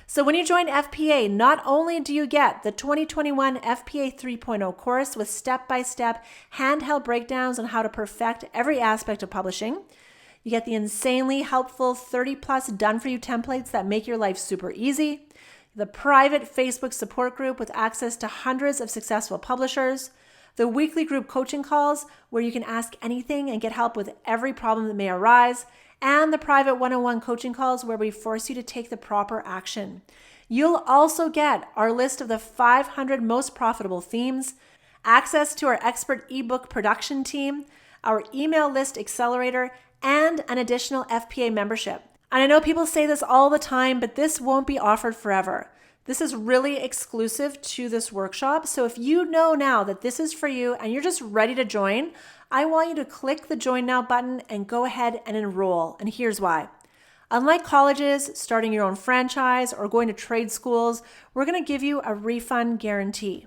So when you join FPA, not only do you get the 2021 FPA 3.0 course with step-by-step handheld breakdowns on how to perfect every aspect of publishing, you get the insanely helpful 30-plus done-for-you templates that make your life super easy, the private Facebook support group with access to hundreds of successful publishers, the weekly group coaching calls where you can ask anything and get help with every problem that may arise, and the private one-on-one coaching calls where we force you to take the proper action. You'll also get our list of the 500 most profitable themes, access to our expert ebook production team, our email list accelerator, and an additional FPA membership. And I know people say this all the time, but this won't be offered forever. This is really exclusive to this workshop. So if you know now that this is for you and you're just ready to join, I want you to click the Join Now button and go ahead and enroll. And here's why. Unlike colleges, starting your own franchise, or going to trade schools, we're going to give you a refund guarantee.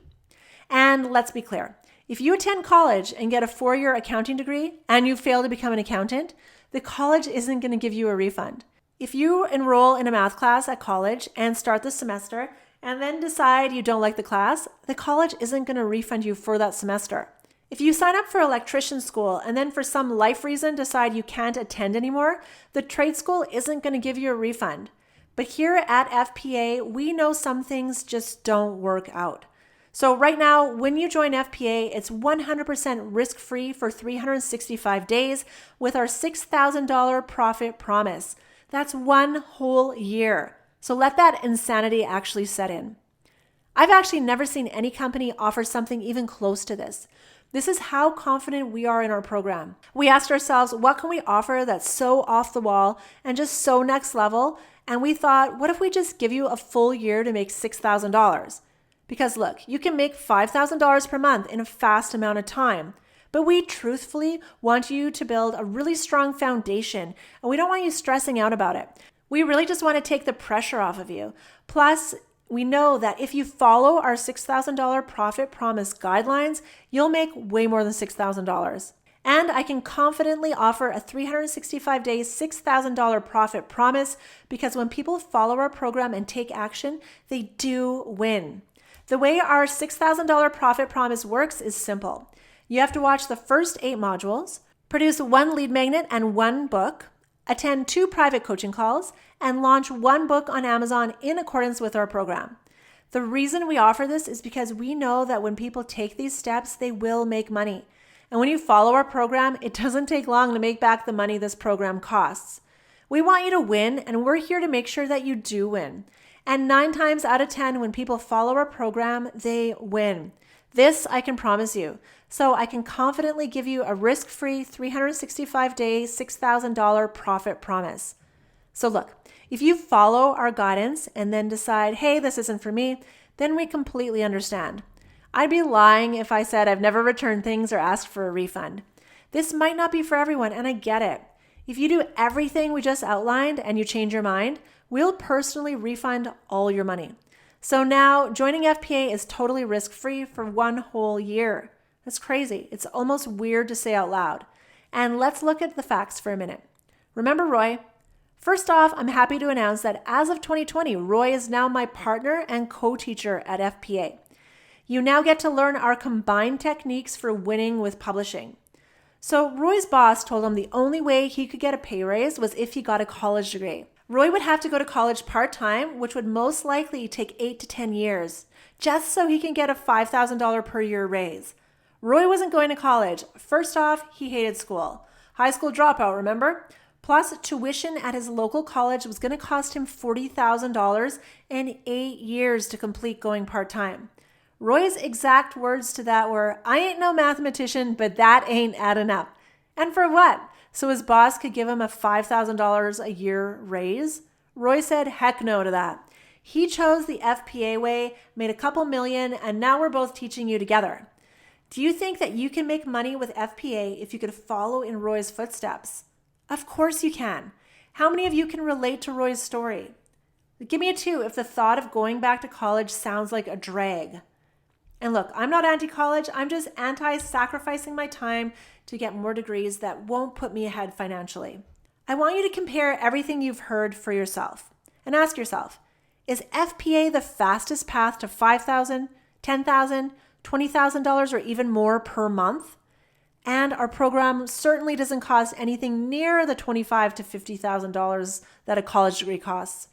And let's be clear. If you attend college and get a 4-year accounting degree and you fail to become an accountant, the college isn't going to give you a refund. If you enroll in a math class at college and start the semester and then decide you don't like the class, the college isn't going to refund you for that semester. If you sign up for electrician school and then for some life reason decide you can't attend anymore, the trade school isn't going to give you a refund. But here at FPA, we know some things just don't work out. So right now, when you join FPA, it's 100% risk-free for 365 days with our $6,000 profit promise. That's 1 whole year. So let that insanity actually set in. I've actually never seen any company offer something even close to this. This is how confident we are in our program. We asked ourselves, what can we offer that's so off the wall and just so next level? And we thought, what if we just give you a full year to make $6,000? Because look, you can make $5,000 per month in a fast amount of time. But we truthfully want you to build a really strong foundation, and we don't want you stressing out about it. We really just want to take the pressure off of you. Plus, we know that if you follow our $6,000 profit promise guidelines, you'll make way more than $6,000. And I can confidently offer a 365-day $6,000 profit promise because when people follow our program and take action, they do win. The way our $6,000 profit promise works is simple. You have to watch the first 8 modules, produce 1 lead magnet and 1 book, attend 2 private coaching calls, and launch 1 book on Amazon in accordance with our program. The reason we offer this is because we know that when people take these steps, they will make money. And when you follow our program, it doesn't take long to make back the money this program costs. We want you to win, and we're here to make sure that you do win. And 9 times out of 10, when people follow our program, they win. This I can promise you. So I can confidently give you a risk-free 365-day, $6,000 profit promise. So look, if you follow our guidance and then decide, hey, this isn't for me, then we completely understand. I'd be lying if I said I've never returned things or asked for a refund. This might not be for everyone, and I get it. If you do everything we just outlined and you change your mind, we'll personally refund all your money. So now joining FPA is totally risk-free for 1 whole year. That's crazy. It's almost weird to say out loud. And let's look at the facts for a minute. Remember Roy? First off, I'm happy to announce that as of 2020, Roy is now my partner and co-teacher at FPA. You now get to learn our combined techniques for winning with publishing. So Roy's boss told him the only way he could get a pay raise was if he got a college degree. Roy would have to go to college part-time, which would most likely take 8 to 10 years, just so he can get a $5,000 per year raise. Roy wasn't going to college. First off, he hated school. High school dropout, remember? Plus, tuition at his local college was going to cost him $40,000 and 8 years to complete going part-time. Roy's exact words to that were, I ain't no mathematician, but that ain't adding up. And for what? So his boss could give him a $5,000 a year raise? Roy said heck no to that. He chose the FPA way, made a couple million, and now we're both teaching you together. Do you think that you can make money with FPA if you could follow in Roy's footsteps? Of course you can. How many of you can relate to Roy's story? Give me a 2 if the thought of going back to college sounds like a drag. And look, I'm not anti-college. I'm just anti-sacrificing my time to get more degrees that won't put me ahead financially. I want you to compare everything you've heard for yourself and ask yourself, is FPA the fastest path to $5,000, $10,000, $20,000 or even more per month? And our program certainly doesn't cost anything near the $25,000 to $50,000 that a college degree costs.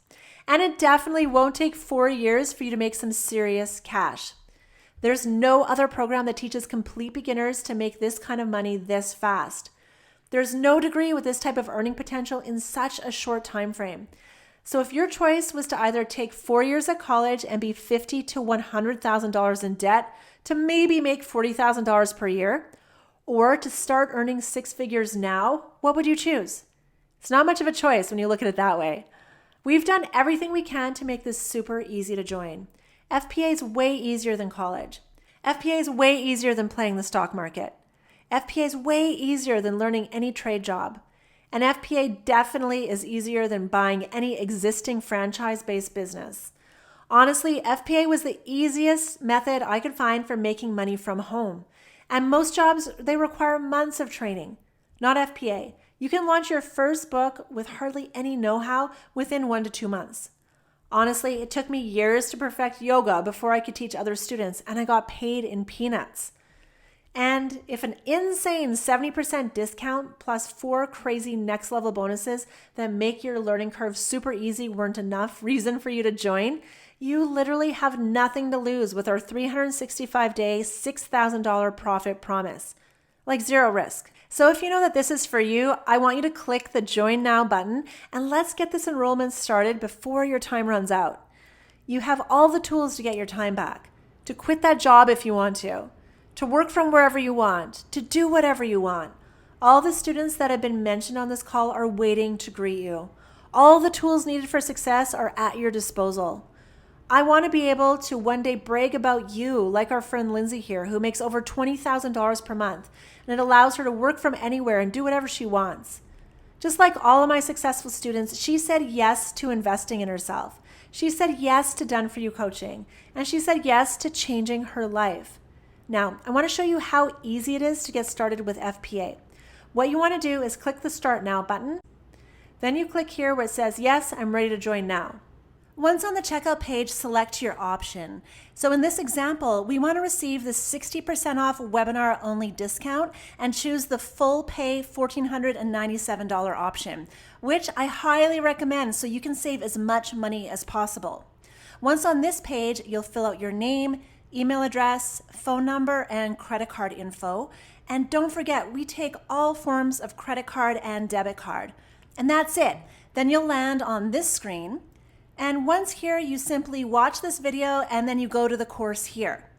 And it definitely won't take 4 years for you to make some serious cash. There's no other program that teaches complete beginners to make this kind of money this fast. There's no degree with this type of earning potential in such a short time frame. So if your choice was to either take 4 years at college and be $50,000 to $100,000 in debt to maybe make $40,000 per year, or to start earning 6 figures now, what would you choose? It's not much of a choice when you look at it that way. We've done everything we can to make this super easy to join. FPA is way easier than college. FPA is way easier than playing the stock market. FPA is way easier than learning any trade job. And FPA definitely is easier than buying any existing franchise-based business. Honestly, FPA was the easiest method I could find for making money from home. And most jobs, they require months of training. Not FPA. You can launch your first book with hardly any know-how within 1 to 2 months. Honestly, it took me years to perfect yoga before I could teach other students, and I got paid in peanuts. And if an insane 70% discount plus 4 crazy next level bonuses that make your learning curve super easy weren't enough reason for you to join, you literally have nothing to lose with our 365-day, $6,000 profit promise. Like 0 risk. So if you know that this is for you, I want you to click the Join Now button and let's get this enrollment started before your time runs out. You have all the tools to get your time back, to quit that job if you want to work from wherever you want, to do whatever you want. All the students that have been mentioned on this call are waiting to greet you. All the tools needed for success are at your disposal. I want to be able to one day brag about you, like our friend Lindsay here, who makes over $20,000 per month, and it allows her to work from anywhere and do whatever she wants. Just like all of my successful students, she said yes to investing in herself. She said yes to Done For You coaching, and she said yes to changing her life. Now, I want to show you how easy it is to get started with FPA. What you want to do is click the Start Now button. Then you click here where it says, yes, I'm ready to join now. Once on the checkout page, select your option. So in this example, we want to receive the 60% off webinar only discount and choose the full pay $1,497 option, which I highly recommend so you can save as much money as possible. Once on this page, you'll fill out your name, email address, phone number, and credit card info. And don't forget, we take all forms of credit card and debit card. And that's it. Then you'll land on this screen. And once here, you simply watch this video and then you go to the course here.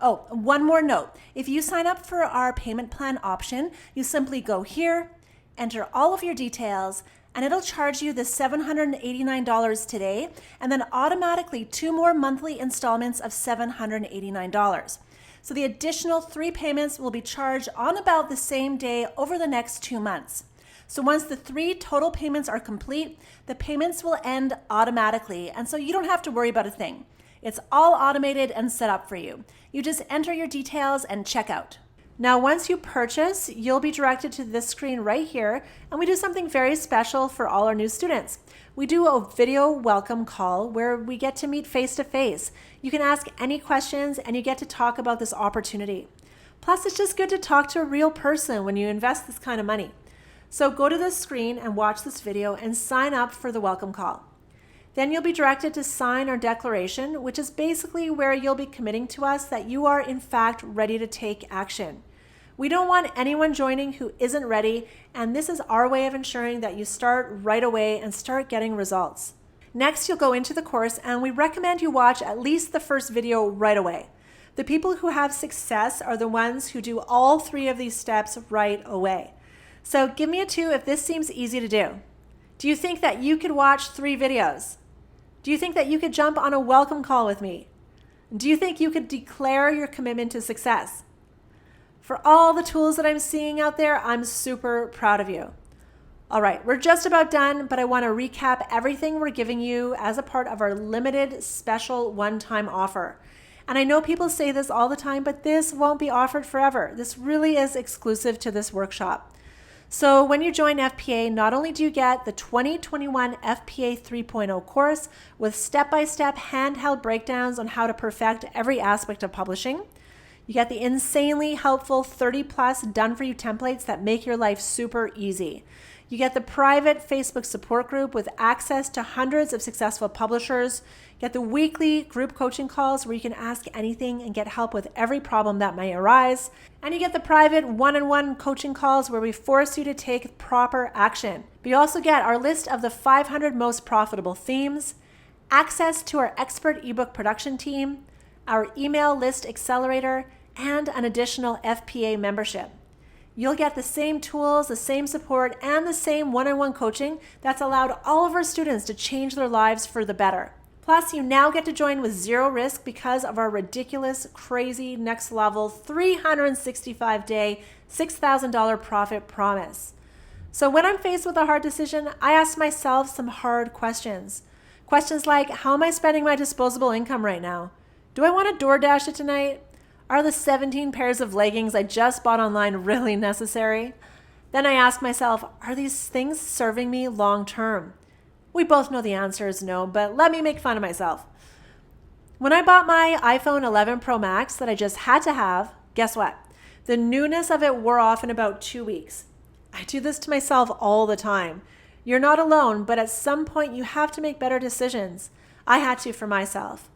Oh, one more note. If you sign up for our payment plan option, you simply go here, enter all of your details, and it'll charge you the $789 today, and then automatically 2 more monthly installments of $789. So the additional 3 payments will be charged on about the same day over the next 2 months. So once the 3 total payments are complete, the payments will end automatically, and so you don't have to worry about a thing. It's all automated and set up for you. You just enter your details and check out. Now, once you purchase, you'll be directed to this screen right here, and we do something very special for all our new students. We do a video welcome call where we get to meet face to face. You can ask any questions and you get to talk about this opportunity. Plus, it's just good to talk to a real person when you invest this kind of money. So go to this screen and watch this video and sign up for the welcome call. Then you'll be directed to sign our declaration, which is basically where you'll be committing to us that you are in fact ready to take action. We don't want anyone joining who isn't ready, and this is our way of ensuring that you start right away and start getting results. Next, you'll go into the course, and we recommend you watch at least the first video right away. The people who have success are the ones who do all 3 of these steps right away. So give me a 2 if this seems easy to do. Do you think that you could watch 3 videos? Do you think that you could jump on a welcome call with me? Do you think you could declare your commitment to success? For all the tools that I'm seeing out there, I'm super proud of you. All right, we're just about done, but I want to recap everything we're giving you as a part of our limited special one-time offer. And I know people say this all the time, but this won't be offered forever. This really is exclusive to this workshop. So when you join FPA, not only do you get the 2021 FPA 3.0 course with step-by-step handheld breakdowns on how to perfect every aspect of publishing, you get the insanely helpful 30+ done-for-you templates that make your life super easy. You get the private Facebook support group with access to hundreds of successful publishers. You get the weekly group coaching calls where you can ask anything and get help with every problem that may arise. And you get the private one-on-one coaching calls where we force you to take proper action. But you also get our list of the 500 most profitable themes, access to our expert ebook production team, our email list accelerator, and an additional FPA membership. You'll get the same tools, the same support, and the same one-on-one coaching that's allowed all of our students to change their lives for the better. Plus, you now get to join with 0 risk because of our ridiculous, crazy, next level 365-day, $6,000 profit promise. So when I'm faced with a hard decision, I ask myself some hard questions. Questions like, how am I spending my disposable income right now? Do I want to DoorDash it tonight? Are the 17 pairs of leggings I just bought online really necessary? Then I ask myself, are these things serving me long term? We both know the answer is no, but let me make fun of myself. When I bought my iPhone 11 Pro Max that I just had to have, guess what? The newness of it wore off in about 2 weeks. I do this to myself all the time. You're not alone, but at some point you have to make better decisions. I had to for myself.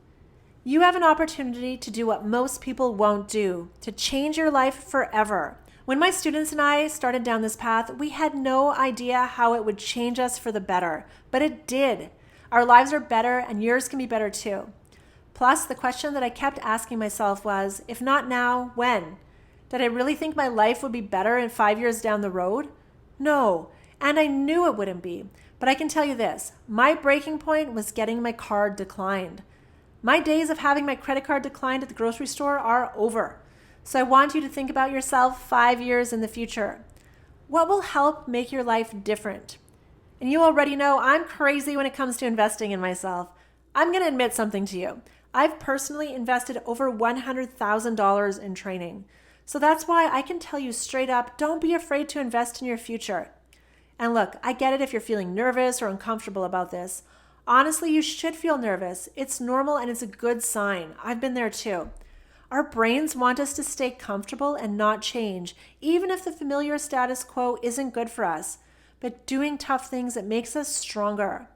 You have an opportunity to do what most people won't do, to change your life forever. When my students and I started down this path, we had no idea how it would change us for the better, but it did. Our lives are better and yours can be better too. Plus, the question that I kept asking myself was, if not now, when? Did I really think my life would be better in 5 years down the road? No, and I knew it wouldn't be. But I can tell you this, my breaking point was getting my card declined. My days of having my credit card declined at the grocery store are over. So I want you to think about yourself 5 years in the future. What will help make your life different? And you already know I'm crazy when it comes to investing in myself. I'm going to admit something to you. I've personally invested over $100,000 in training. So that's why I can tell you straight up, don't be afraid to invest in your future. And look, I get it if you're feeling nervous or uncomfortable about this. Honestly, you should feel nervous. It's normal and it's a good sign. I've been there too. Our brains want us to stay comfortable and not change, even if the familiar status quo isn't good for us. But doing tough things, it makes us stronger.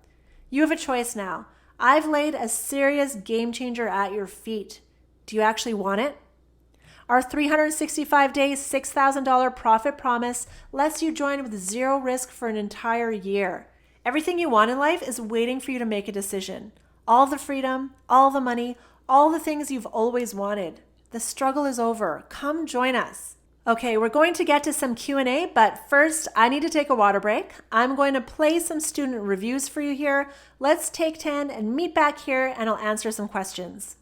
You have a choice now. I've laid a serious game changer at your feet. Do you actually want it? Our 365-day, $6,000 profit promise lets you join with zero risk for an entire year. Everything you want in life is waiting for you to make a decision. All the freedom, all the money, all the things you've always wanted. The struggle is over. Come join us. Okay, we're going to get to some Q&A, but first I need to take a water break. I'm going to play some student reviews for you here. Let's take 10 and meet back here and I'll answer some questions.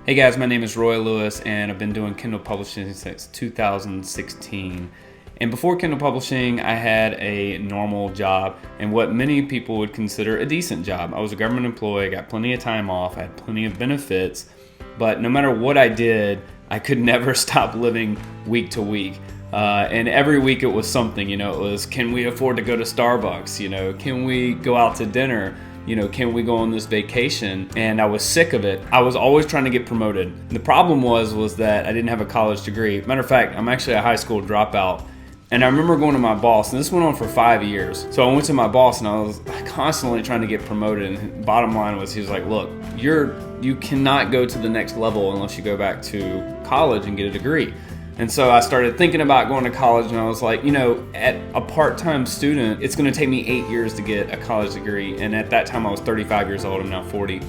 Hey guys, my name is Roy Lewis and I've been doing Kindle publishing since 2016. And before Kindle publishing, I had a normal job and what many people would consider a decent job. I was a government employee, got plenty of time off, I had plenty of benefits, but no matter what I did, I could never stop living week to week. And every week it was something, it was, can we afford to go to Starbucks? Can we go out to dinner? Can we go on this vacation? And I was sick of it. I was always trying to get promoted. And the problem was that I didn't have a college degree. Matter of fact, I'm actually a high school dropout. And I remember going to my boss, and this went on for 5 years. So I went to my boss and I was constantly trying to get promoted. And bottom line was, he was like, look, you cannot go to the next level unless you go back to college and get a degree. And so I started thinking about going to college and I was like, at a part-time student, it's gonna take me 8 years to get a college degree. And at that time I was 35 years old, I'm now 40.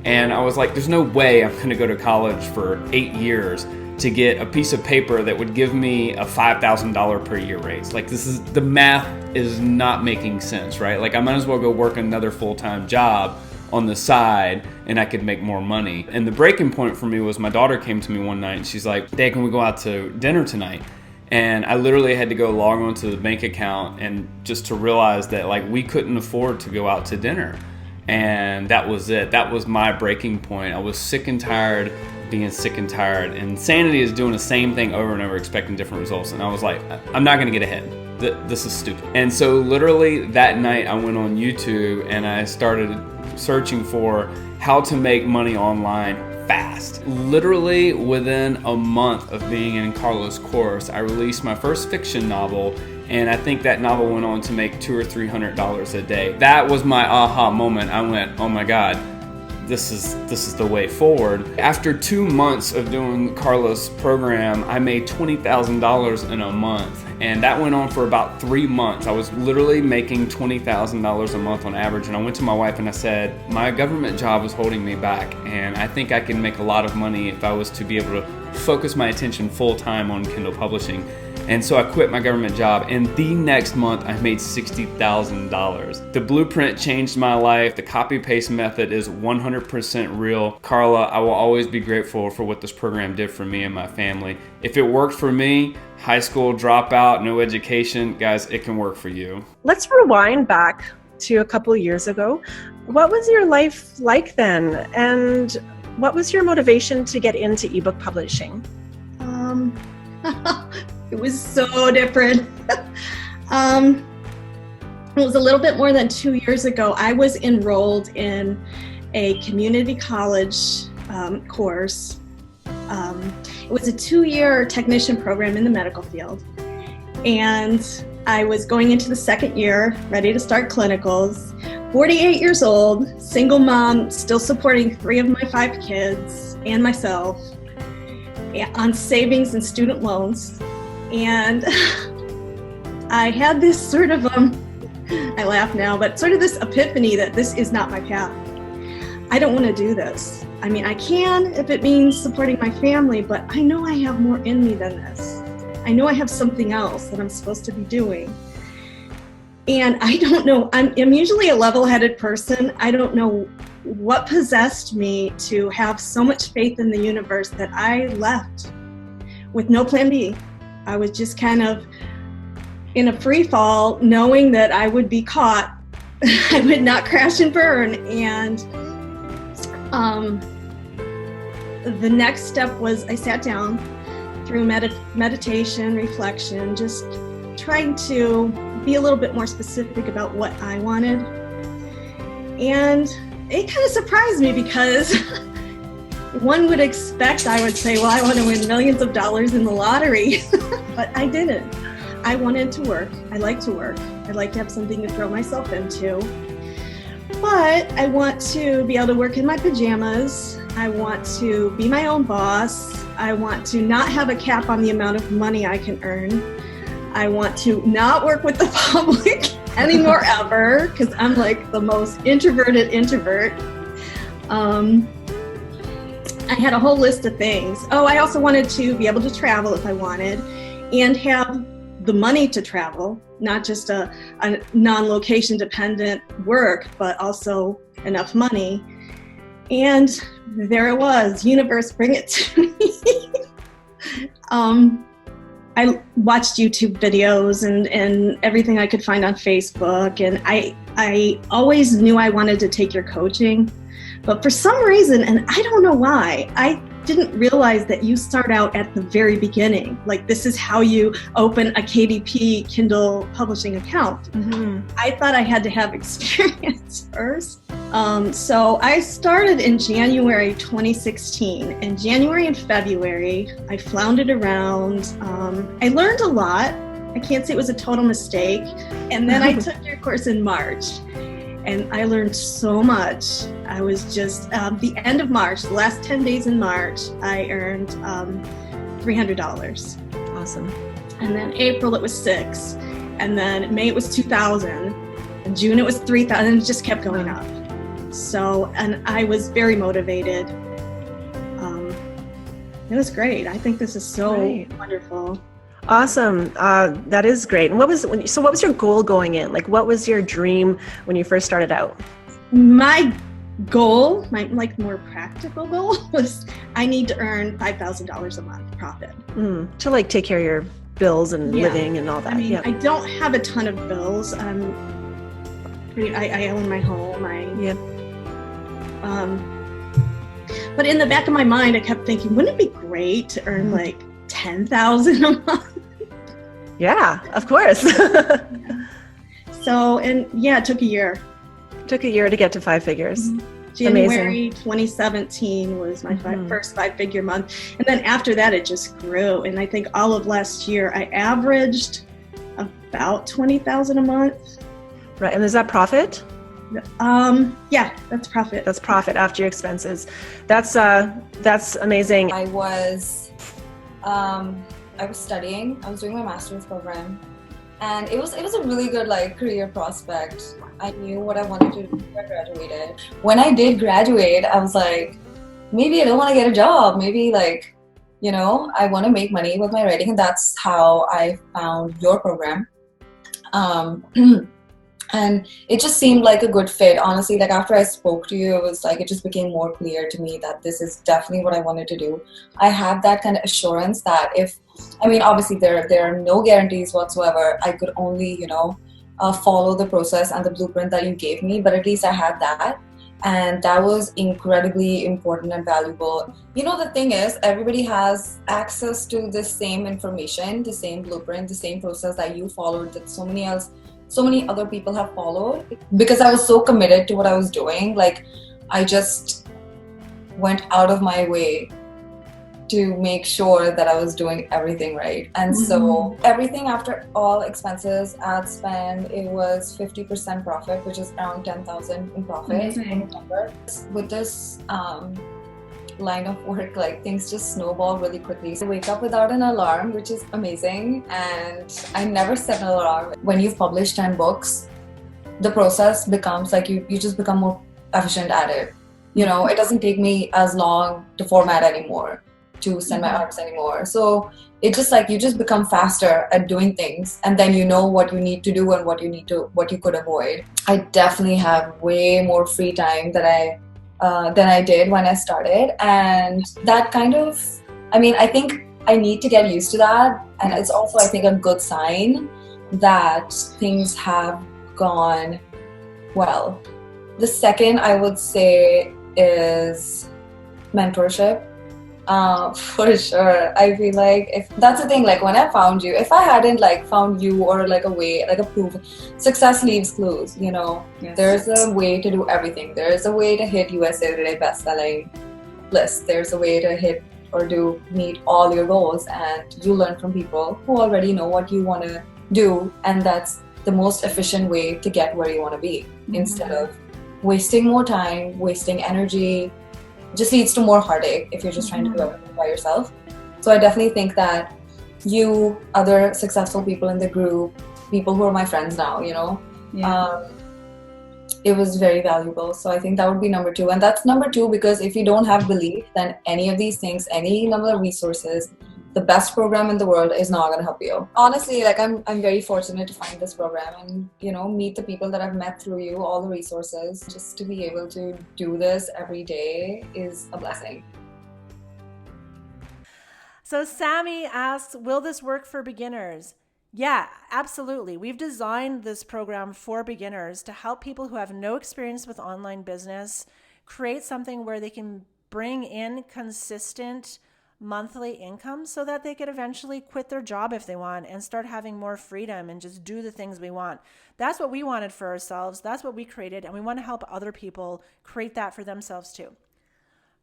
And I was like, there's no way I'm gonna go to college for 8 years to get a piece of paper that would give me a $5,000 per year raise. The math is not making sense, right? I might as well go work another full-time job on the side and I could make more money. And the breaking point for me was my daughter came to me one night and she's like, Dad, can we go out to dinner tonight? And I literally had to go log on to the bank account and just to realize that we couldn't afford to go out to dinner. And that was it. That was my breaking point. I was sick and tired of being sick and tired. And insanity is doing the same thing over and over, expecting different results. And I was like, I'm not gonna get ahead. This is stupid. And so literally that night I went on YouTube and I started searching for how to make money online fast. Literally within a month of being in Karla's course, I released my first fiction novel, and I think that novel went on to make $200 or $300 a day. That was my aha moment. I went, oh my God, this is the way forward. After 2 months of doing Karla's program, I made $20,000 in a month. And that went on for about 3 months. I was literally making $20,000 a month on average. And I went to my wife and I said, my government job is holding me back. And I think I can make a lot of money if I was to be able to focus my attention full time on Kindle publishing. And so I quit my government job, and the next month I made $60,000. The blueprint changed my life. The copy-paste method is 100% real. Karla, I will always be grateful for what this program did for me and my family. If it worked for me, high school dropout, no education, guys, it can work for you. Let's rewind back to a couple of years ago. What was your life like then? And what was your motivation to get into ebook publishing? It was so different. It was a little bit more than 2 years ago. I was enrolled in a community college course. It was a 2-year technician program in the medical field. And I was going into the second year, ready to start clinicals. 48 years old, single mom, still supporting 3 of my 5 kids and myself on savings and student loans. And I had this sort of, I laugh now, but sort of this epiphany that this is not my path. I don't want to do this. I mean, I can if it means supporting my family, but I know I have more in me than this. I know I have something else that I'm supposed to be doing. And I don't know, I'm usually a level-headed person. I don't know what possessed me to have so much faith in the universe that I left with no plan B. I was just kind of in a free fall, knowing that I would be caught. I would not crash and burn. And the next step was I sat down through meditation, reflection, just trying to be a little bit more specific about what I wanted. And it kind of surprised me because one would expect I would say, well, I want to win millions of dollars in the lottery, but I didn't. I wanted to work. I like to work. I like to have something to throw myself into. but I want to be able to work in my pajamas. I want to be my own boss. I want to not have a cap on the amount of money I can earn. I want to not work with the public anymore ever, because I'm like the most introverted introvert. I had a whole list of things. Oh, I also wanted to be able to travel if I wanted and have the money to travel, not just a non-location dependent work, but also enough money. And there it was, universe, bring it to me. I watched YouTube videos and everything I could find on Facebook, and I always knew I wanted to take your coaching, but for some reason, and I don't know why, I didn't realize that you start out at the very beginning. Like, this is how you open a KDP Kindle publishing account. Mm-hmm. I thought I had to have experience first. So I started in January 2016. In January and February, I floundered around. I learned a lot. I can't say it was a total mistake. And then I took your course in March. And I learned so much. I was just, the end of March, the last 10 days in March, I earned $300. Awesome. And then April it was $6. And then May it was $2,000. And June it was $3,000. And it just kept going up. So, and I was very motivated. It was great. I think this is so wonderful. Awesome. That is great. And what was your goal going in? Like, what was your dream when you first started out? My goal, my more practical goal, was I need to earn $5,000 a month profit. To like take care of your bills and living and all that. I mean, I don't have a ton of bills. I own my home. But in the back of my mind, I kept thinking, wouldn't it be great to earn like $10,000 a month? Yeah, of course. So, and it took a year. It took a year to get to 5 figures. January 2017 was my first 5-figure month. And then after that, it just grew. And I think all of last year, I averaged about $20,000 a month. Right. And is that profit? Yeah, that's profit. That's profit after your expenses. That's amazing. I was studying. I was doing my master's program, and it was a really good career prospect. I knew what I wanted to do when I graduated. When I did graduate, I was like, maybe I don't want to get a job. Maybe I want to make money with my writing, and that's how I found your program. And it just seemed like a good fit. Honestly, after I spoke to you, it was it just became more clear to me that this is definitely what I wanted to do. I had that kind of assurance that obviously there are no guarantees whatsoever. I could only, follow the process and the blueprint that you gave me, but at least I had that. And that was incredibly important and valuable. The thing is, everybody has access to the same information, the same blueprint, the same process that you followed, that so many other people have followed. Because I was so committed to what I was doing, I just went out of my way to make sure that I was doing everything right. And so everything after all expenses, ad spend, it was 50% profit, which is around $10,000 in profit. Amazing. With this line of work, things just snowball really quickly. So I wake up without an alarm, which is amazing, and I never set an alarm. When you've published 10 books, the process becomes you just become more efficient at it. It doesn't take me as long to format anymore, to send my arcs anymore. So it just you just become faster at doing things, and then you know what you need to do and what you could avoid. I definitely have way more free time than I did when I started, and that kind of, I think I need to get used to that, and it's also, I think, a good sign that things have gone well. The second, I would say, is mentorship. For sure. I feel if that's the thing, when I found you, if I hadn't found you or a way, a proof, success leaves clues, Yes. There's a way to do everything. There's a way to hit USA Today best-selling list. There's a way to hit or meet all your goals, and you learn from people who already know what you want to do, and that's the most efficient way to get where you want to be, instead of wasting more time, wasting energy, just leads to more heartache if you're just trying to do everything by yourself. So I definitely think that you, other successful people in the group, people who are my friends now, it was very valuable. So I think that would be number two. And that's number two because if you don't have belief, then any of these things, any number of resources, the best program in the world is not going to help you. Honestly, like I'm very fortunate to find this program and, meet the people that I've met through you, all the resources. Just to be able to do this every day is a blessing. So Sammy asks, will this work for beginners? Yeah, absolutely. We've designed this program for beginners to help people who have no experience with online business create something where they can bring in consistent monthly income so that they could eventually quit their job if they want and start having more freedom and just do the things we want. That's what we wanted for ourselves. That's what we created, and we want to help other people create that for themselves too.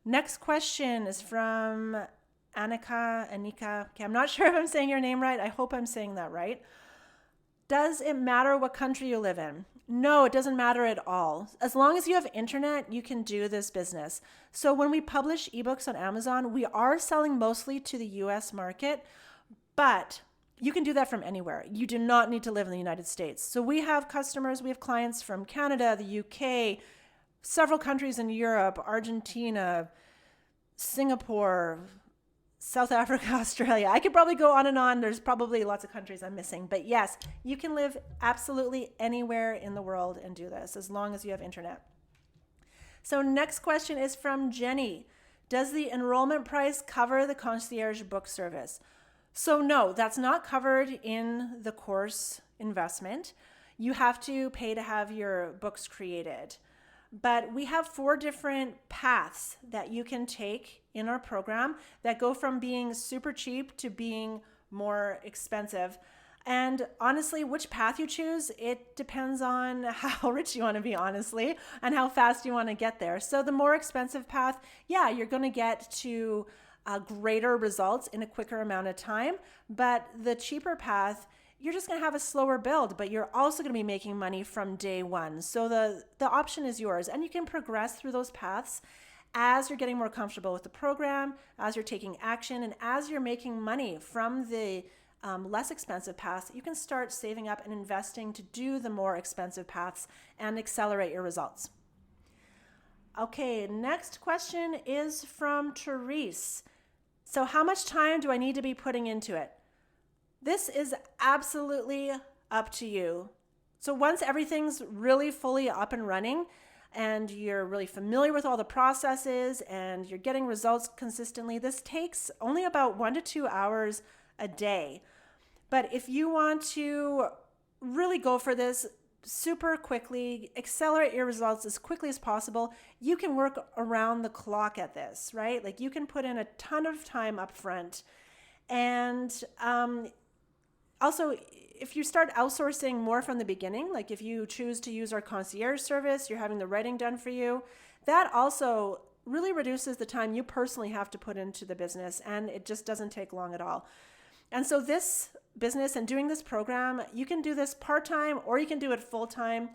Next question is from Anika. Okay, I'm not sure if I'm saying your name right. I hope I'm saying that right. Does it matter what country you live in? No, it doesn't matter at all. As long as you have internet, you can do this business. So when we publish ebooks on Amazon, we are selling mostly to the US market, but you can do that from anywhere. You do not need to live in the United States. So we have clients from Canada, the UK, several countries in Europe, Argentina, Singapore, South Africa, Australia. I could probably go on and on. There's probably lots of countries I'm missing. But yes, you can live absolutely anywhere in the world and do this as long as you have internet. So next question is from Jenny. Does the enrollment price cover the concierge book service? So no, that's not covered in the course investment. You have to pay to have your books created. But we have 4 different paths that you can take in our program that go from being super cheap to being more expensive. And honestly, which path you choose, it depends on how rich you want to be, honestly, and how fast you want to get there. So the more expensive path, yeah, you're going to get to greater results in a quicker amount of time. But the cheaper path, you're just going to have a slower build, but you're also going to be making money from day one. So the option is yours, and you can progress through those paths as you're getting more comfortable with the program, as you're taking action, and as you're making money from the less expensive paths. You can start saving up and investing to do the more expensive paths and accelerate your results. Okay, next question is from Therese. So how much time do I need to be putting into it? This is absolutely up to you. So once everything's really fully up and running and you're really familiar with all the processes and you're getting results consistently, this takes only about 1 to 2 hours a day. But if you want to really go for this super quickly, accelerate your results as quickly as possible, you can work around the clock at this, right? Like you can put in a ton of time up front. And also, if you start outsourcing more from the beginning, like if you choose to use our concierge service, you're having the writing done for you, that also really reduces the time you personally have to put into the business, and it just doesn't take long at all. And so this business and doing this program, you can do this part-time or you can do it full-time.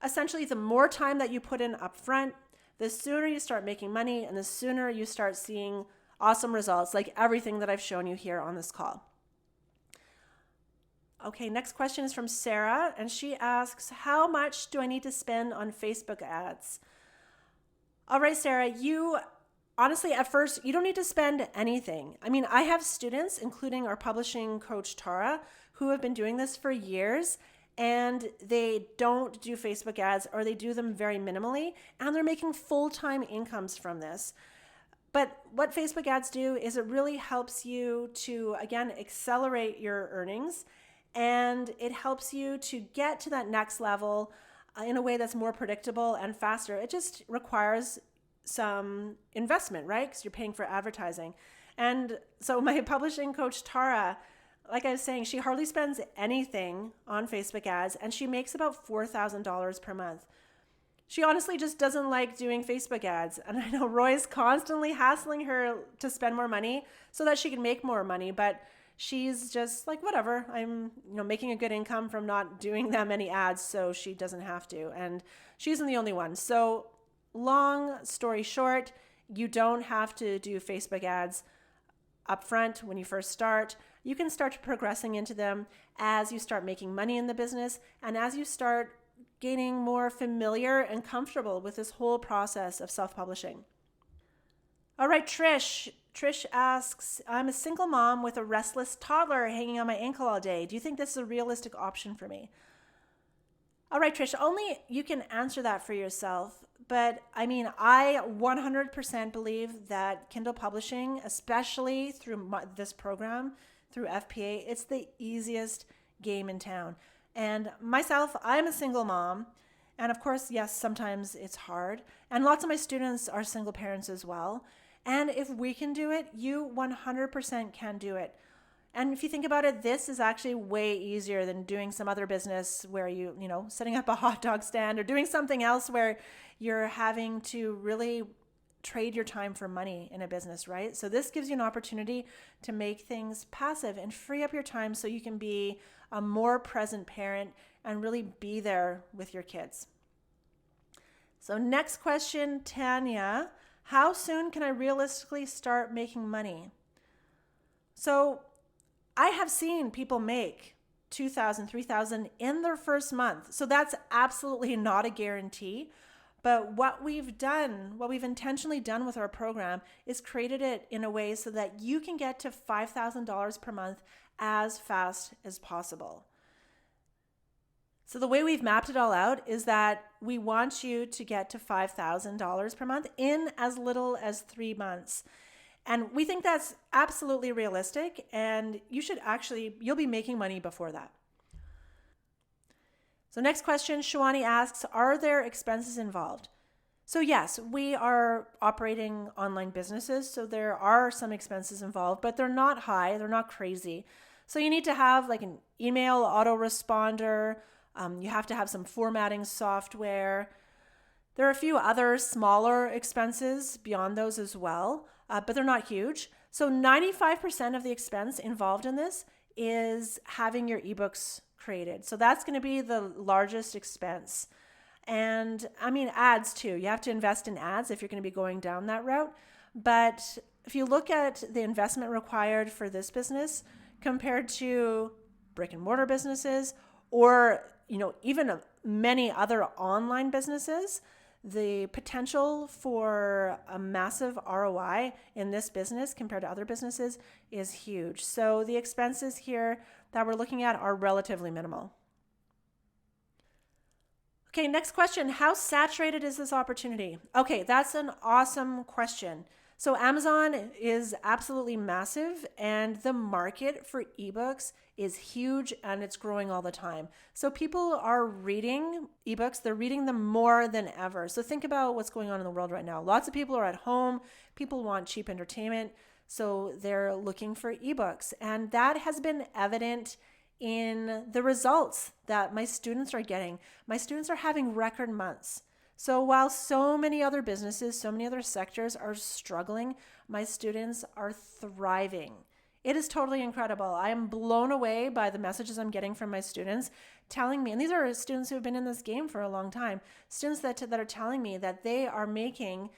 Essentially, the more time that you put in up front, the sooner you start making money and the sooner you start seeing awesome results, like everything that I've shown you here on this call. Okay, next question is from Sarah, and she asks, how much do I need to spend on Facebook ads? All right, Sarah, honestly, at first, you don't need to spend anything. I mean, I have students, including our publishing coach, Tara, who have been doing this for years, and they don't do Facebook ads, or they do them very minimally, and they're making full-time incomes from this. But what Facebook ads do is it really helps you to, again, accelerate your earnings, and it helps you to get to that next level in a way that's more predictable and faster. It just requires some investment, right? Because you're paying for advertising. And so my publishing coach, Tara, like I was saying, she hardly spends anything on Facebook ads, and she makes about $4,000 per month. She honestly just doesn't like doing Facebook ads. And I know Roy's constantly hassling her to spend more money so that she can make more money, but she's just like, whatever, I'm making a good income from not doing that many ads, so she doesn't have to. And she isn't the only one. So long story short, you don't have to do Facebook ads upfront when you first start. You can start progressing into them as you start making money in the business and as you start gaining more familiar and comfortable with this whole process of self-publishing. All right, Trish. Trish asks, I'm a single mom with a restless toddler hanging on my ankle all day. Do you think this is a realistic option for me? All right, Trish, only you can answer that for yourself. But I mean, I 100% believe that Kindle publishing, especially through this program, through FPA, it's the easiest game in town. And myself, I'm a single mom. And of course, yes, sometimes it's hard. And lots of my students are single parents as well. And if we can do it, you 100% can do it. And if you think about it, this is actually way easier than doing some other business where setting up a hot dog stand or doing something else where you're having to really trade your time for money in a business, right? So this gives you an opportunity to make things passive and free up your time so you can be a more present parent and really be there with your kids. So next question, Tanya, how soon can I realistically start making money? So I have seen people make $2,000, $3,000 in their first month. So that's absolutely not a guarantee. But what we've intentionally done with our program is created it in a way so that you can get to $5,000 per month as fast as possible. So the way we've mapped it all out is that we want you to get to $5,000 per month in as little as 3 months. And we think that's absolutely realistic, and you'll be making money before that. So next question, Shawani asks, are there expenses involved? So yes, we are operating online businesses, so there are some expenses involved, but they're not high, they're not crazy. So you need to have like an email autoresponder, you have to have some formatting software. There are a few other smaller expenses beyond those as well, but they're not huge. So 95% of the expense involved in this is having your ebooks created. So that's going to be the largest expense. And I mean, ads too. You have to invest in ads if you're going to be going down that route. But if you look at the investment required for this business compared to brick and mortar businesses or, even many other online businesses, the potential for a massive ROI in this business compared to other businesses is huge. So the expenses here that we're looking at are relatively minimal. Okay, next question. How saturated is this opportunity? Okay, that's an awesome question. So Amazon is absolutely massive, and the market for ebooks is huge and it's growing all the time. So people are reading ebooks, they're reading them more than ever. So think about what's going on in the world right now. Lots of people are at home, people want cheap entertainment, so they're looking for ebooks. And that has been evident in the results that my students are getting. My students are having record months. So while so many other businesses, so many other sectors are struggling, my students are thriving. It is totally incredible. I am blown away by the messages I'm getting from my students telling me, and these are students who have been in this game for a long time, students that are telling me that they are making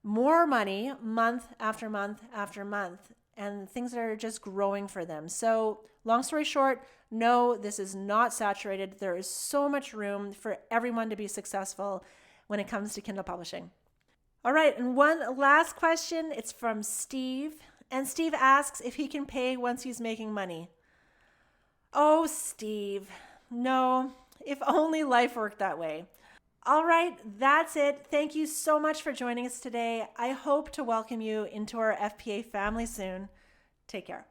more money month after month after month, and things are just growing for them. So long story short, no, this is not saturated. There is so much room for everyone to be successful when it comes to Kindle publishing. All right, and one last question. It's from Steve. And Steve asks if he can pay once he's making money. Oh, Steve, no, if only life worked that way. All right, that's it. Thank you so much for joining us today. I hope to welcome you into our FPA family soon. Take care.